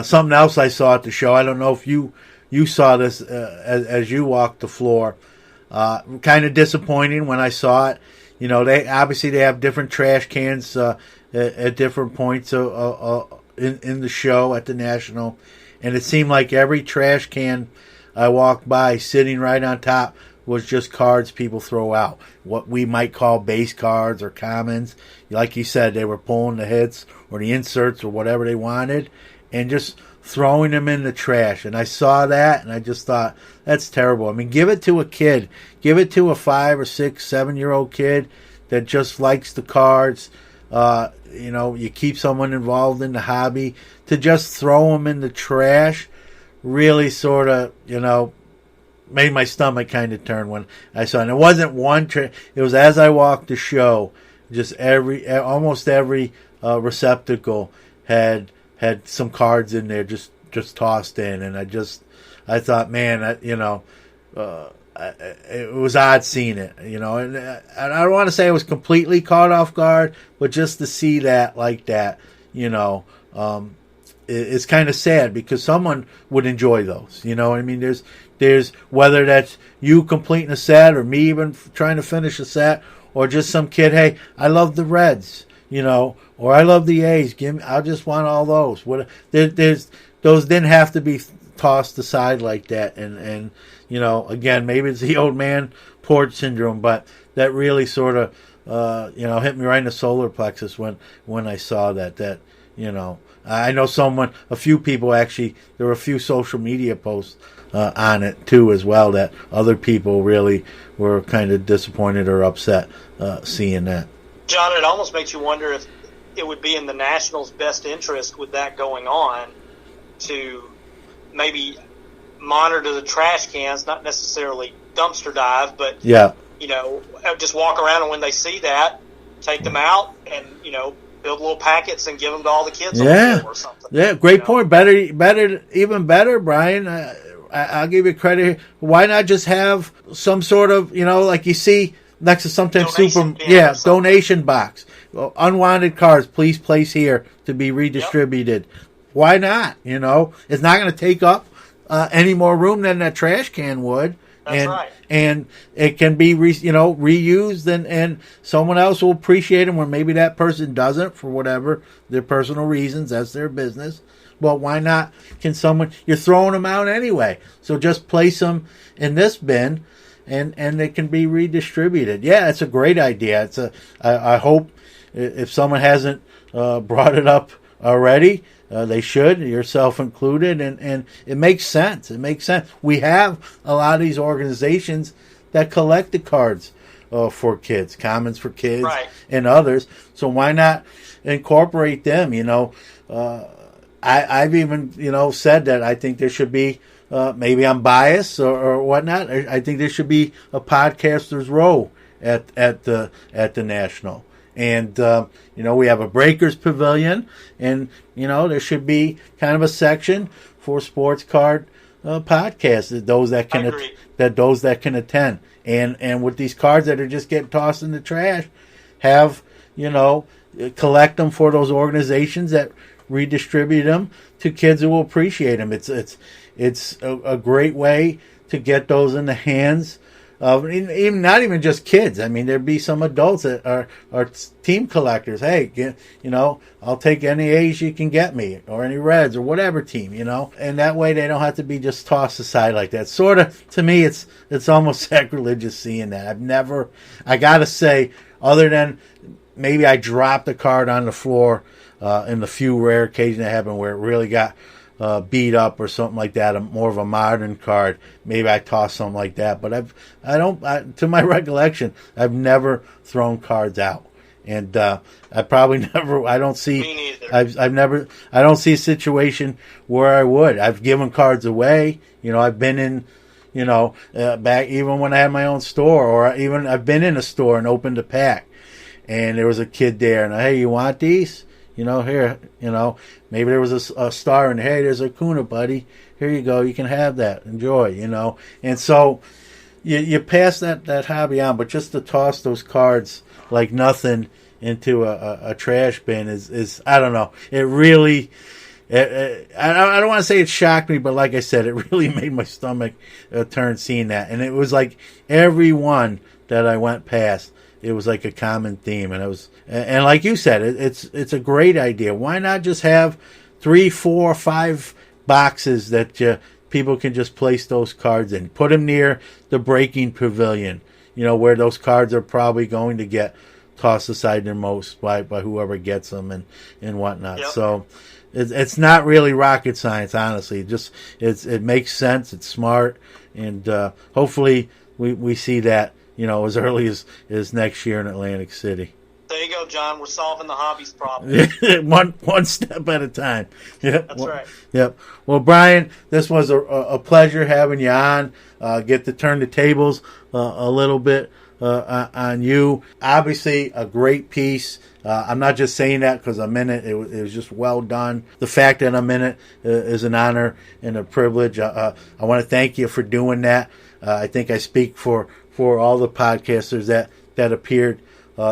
something else I saw at the show. I don't know if you saw this as you walked the floor. Kind of disappointing when I saw it. They have different trash cans at different points in the show at the National, and it seemed like every trash can I walked by, sitting right on top, was just cards people throw out, what we might call base cards or commons. Like you said, they were pulling the hits or the inserts or whatever they wanted and just throwing them in the trash. And I saw that and I just thought, that's terrible. I mean, give it to a kid. Give it to a 5 or 6, 7-year-old kid that just likes the cards. You keep someone involved in the hobby. To just throw them in the trash really sort of, made my stomach kind of turn when I saw it. And it wasn't one it was as I walked the show, just almost every receptacle had some cards in there just tossed in, and I thought, man, it was odd seeing it, and I don't want to say I was completely caught off guard, but just to see that like that, it's kind of sad, because someone would enjoy those. I mean, there's whether that's you completing a set or me even trying to finish a set, or just some kid, hey, I love the Reds, or I love the A's. I just want all those. Those didn't have to be tossed aside like that. And again, maybe it's the old man porch syndrome, but that really sort of hit me right in the solar plexus when I saw that. I know a few people actually, there were a few social media posts on it too as well, that other people really were kind of disappointed or upset seeing that.
John, it almost makes you wonder if it would be in the Nationals' best interest, with that going on, to maybe monitor the trash cans, not necessarily dumpster dive, but just walk around, and when they see that, take them out and build little packets and give them to all the kids on the floor or something.
Yeah, great point. Even better, Brian. I'll give you credit. Why not just have some sort of, like you see next to sometimes donation box. Unwanted cards, please place here to be redistributed. Yep. Why not? It's not going to take up any more room than that trash can would.
That's right.
And it can be reused, and someone else will appreciate them, or maybe that person doesn't for whatever their personal reasons. That's their business. Well, why not? You're throwing them out anyway, so just place them in this bin, and they can be redistributed. Yeah, it's a great idea. I hope if someone hasn't brought it up already. They should, yourself included, and it makes sense. It makes sense. We have a lot of these organizations that collect the cards for kids, Commons for Kids,
right,
and others. So why not incorporate them? I've even said that I think there should be. Maybe I'm biased or whatnot. I think there should be a podcaster's row at the National. And, we have a Breakers Pavilion, and, there should be kind of a section for sports card podcasts, those that can attend. And with these cards that are just getting tossed in the trash, have, collect them for those organizations that redistribute them to kids who will appreciate them. It's a great way to get those in the hands of not even just kids. I mean, there'd be some adults that are team collectors. Hey, I'll take any A's you can get me, or any Reds, or whatever team, and that way they don't have to be just tossed aside like that. Sort of, to me, it's almost sacrilegious seeing that. I gotta say, other than maybe I dropped a card on the floor in the few rare occasions that happened where it really got beat up or something like that, more of a modern card. Maybe I tossed something like that, but to my recollection, I've never thrown cards out, and I probably never. I don't see.
Me neither.
I don't see a situation where I would. I've given cards away. I've been in. Back even when I had my own store, or even I've been in a store and opened a pack, and there was a kid there, and hey, you want these? Here, maybe there was a star, and hey, there's a Kuna, buddy. Here you go. You can have that. Enjoy, And so you pass that hobby on, but just to toss those cards like nothing into a trash bin is I don't know. It really, I don't want to say it shocked me, but like I said, it really made my stomach turn seeing that. And it was like every one that I went past, it was like a common theme, and like you said, it's a great idea. Why not just have 3, 4, 5 boxes that people can just place those cards in? Put them near the breaking pavilion, where those cards are probably going to get tossed aside the most by whoever gets them and whatnot.
Yep.
So it's not really rocket science, honestly. It makes sense. It's smart, and hopefully we see that. As early as next year in Atlantic City.
There you go, John. We're solving the hobbies problem.
one step at a time. Yep.
That's right.
Yep. Well, Brian, this was a pleasure having you on. Get to turn the tables a little bit on you. Obviously, a great piece. I'm not just saying that because I'm in it. It was just well done. The fact that I'm in it is an honor and a privilege. I want to thank you for doing that. I think I speak for all the podcasters that appeared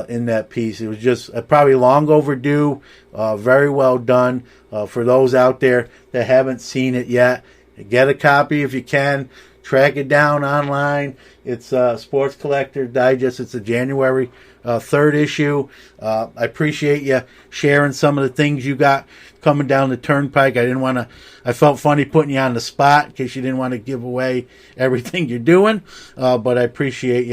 in that piece. It was just probably long overdue, very well done. For those out there that haven't seen it yet, get a copy if you can. Track it down online. It's Sports Collector Digest. It's a January 3rd issue. I appreciate you sharing some of the things you got coming down the turnpike. I felt funny putting you on the spot in case you didn't want to give away everything you're doing. But I appreciate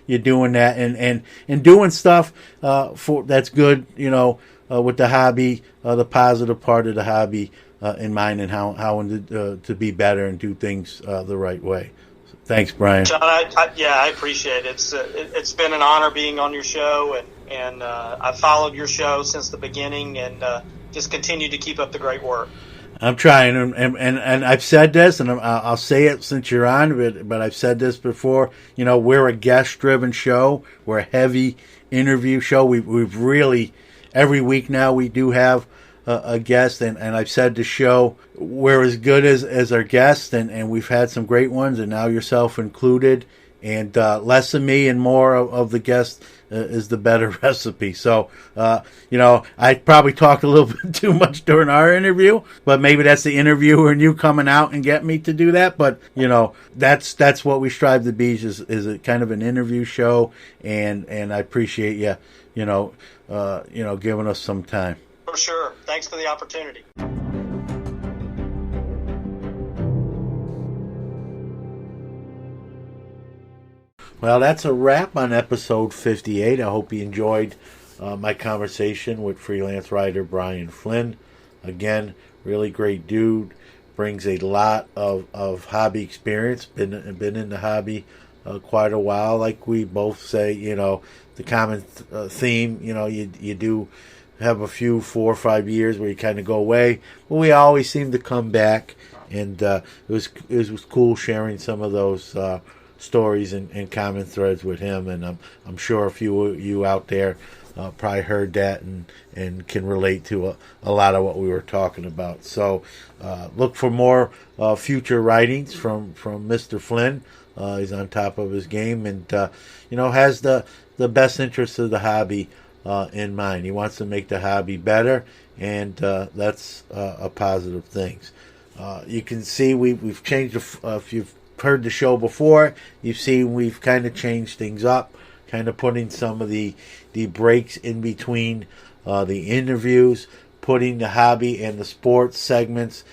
you doing that and doing stuff that's good, with the hobby, the positive part of the hobby in mind, and how to be better and do things the right way. So, thanks, Brian.
John, I appreciate it. It's been an honor being on your show, and I've followed your show since the beginning, and just continue to keep up the great work.
I'm trying, and I've said this, and I'll say it since you're on, but I've said this before. We're a guest-driven show. We're a heavy interview show. We've really, every week now, we do have a guest, and I've said the show, we're as good as our guests, and we've had some great ones, and now yourself included, and less of me and more of the guests is the better recipe. So, I probably talked a little bit too much during our interview, but maybe that's the interviewer and you coming out and get me to do that. But, that's what we strive to be, is a kind of an interview show, and I appreciate you, giving us some time.
For sure. Thanks for the opportunity.
Well, that's a wrap on episode 58. I hope you enjoyed my conversation with freelance writer Brian Flinn. again, really great dude. Brings a lot of hobby experience. Been in the hobby quite a while. Like we both say, the common theme. You do have a few 4 or 5 years where you kind of go away, but we always seem to come back. And it was cool sharing some of those stories and common threads with him. And I'm sure a few of you out there probably heard that and can relate to a lot of what we were talking about. So look for more future writings from Mr. Flinn. He's on top of his game and has the best interests of the hobby in mind. He wants to make the hobby better, and that's a positive thing. You can see we've changed. If you've heard the show before, you've seen we've kind of changed things up, kind of putting some of the breaks in between the interviews, putting the hobby and the sports segments,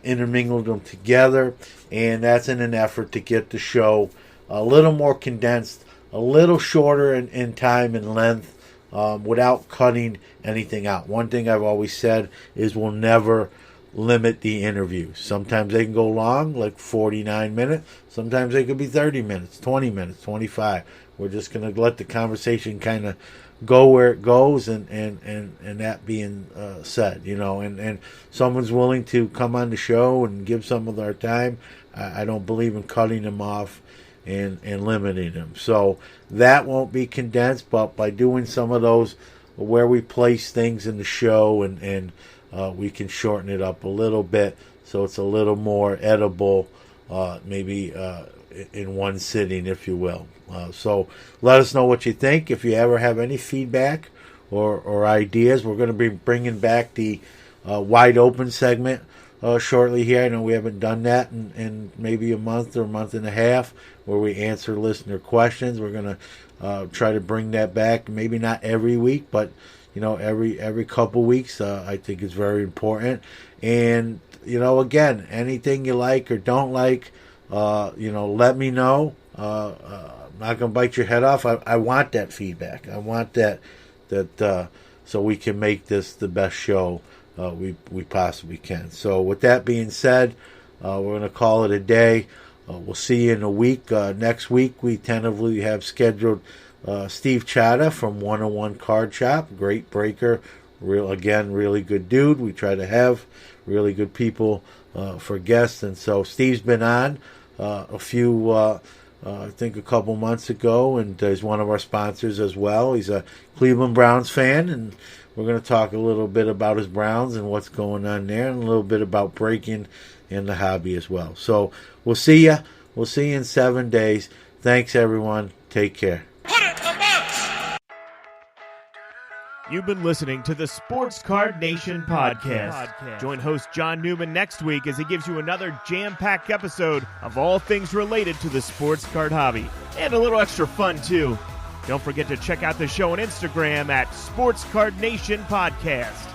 intermingled them together, and that's in an effort to get the show a little more condensed, a little shorter in time and length, without cutting anything out. One thing I've always said is we'll never limit the interviews. Sometimes they can go long, like 49 minutes. Sometimes they could be 30 minutes, 20 minutes, 25. We're just going to let the conversation kind of go where it goes, and that being said, and someone's willing to come on the show and give some of their time. I don't believe in cutting them off and limiting them. So that won't be condensed, but by doing some of those where we place things in the show and we can shorten it up a little bit so it's a little more edible, maybe in one sitting, if you will. So let us know what you think. If you ever have any feedback or ideas, we're going to be bringing back the wide open segment shortly here. I know we haven't done that in maybe a month or a month and a half, where we answer listener questions. We're going to try to bring that back, maybe not every week, but every couple weeks. I think it's very important. And again, anything you like or don't like, let me know. I'm not going to bite your head off. I want that feedback. I want that so we can make this the best show we possibly can. So with that being said, we're going to call it a day. We'll see you in a week. Next week, we tentatively have scheduled Steve Chata from 101 Card Shop. Great breaker. Really good dude. We try to have really good people for guests. And so Steve's been on a few, I think a couple months ago, and he's one of our sponsors as well. He's a Cleveland Browns fan, and we're going to talk a little bit about his Browns and what's going on there, and a little bit about breaking in the hobby as well. So we'll see you. We'll see you in 7 days. Thanks, everyone. Take care.
You've been listening to the Sports Card Nation podcast. Join host John Newman next week as he gives you another jam-packed episode of all things related to the sports card hobby. And a little extra fun, too. Don't forget to check out the show on Instagram at Sports Card Nation Podcast.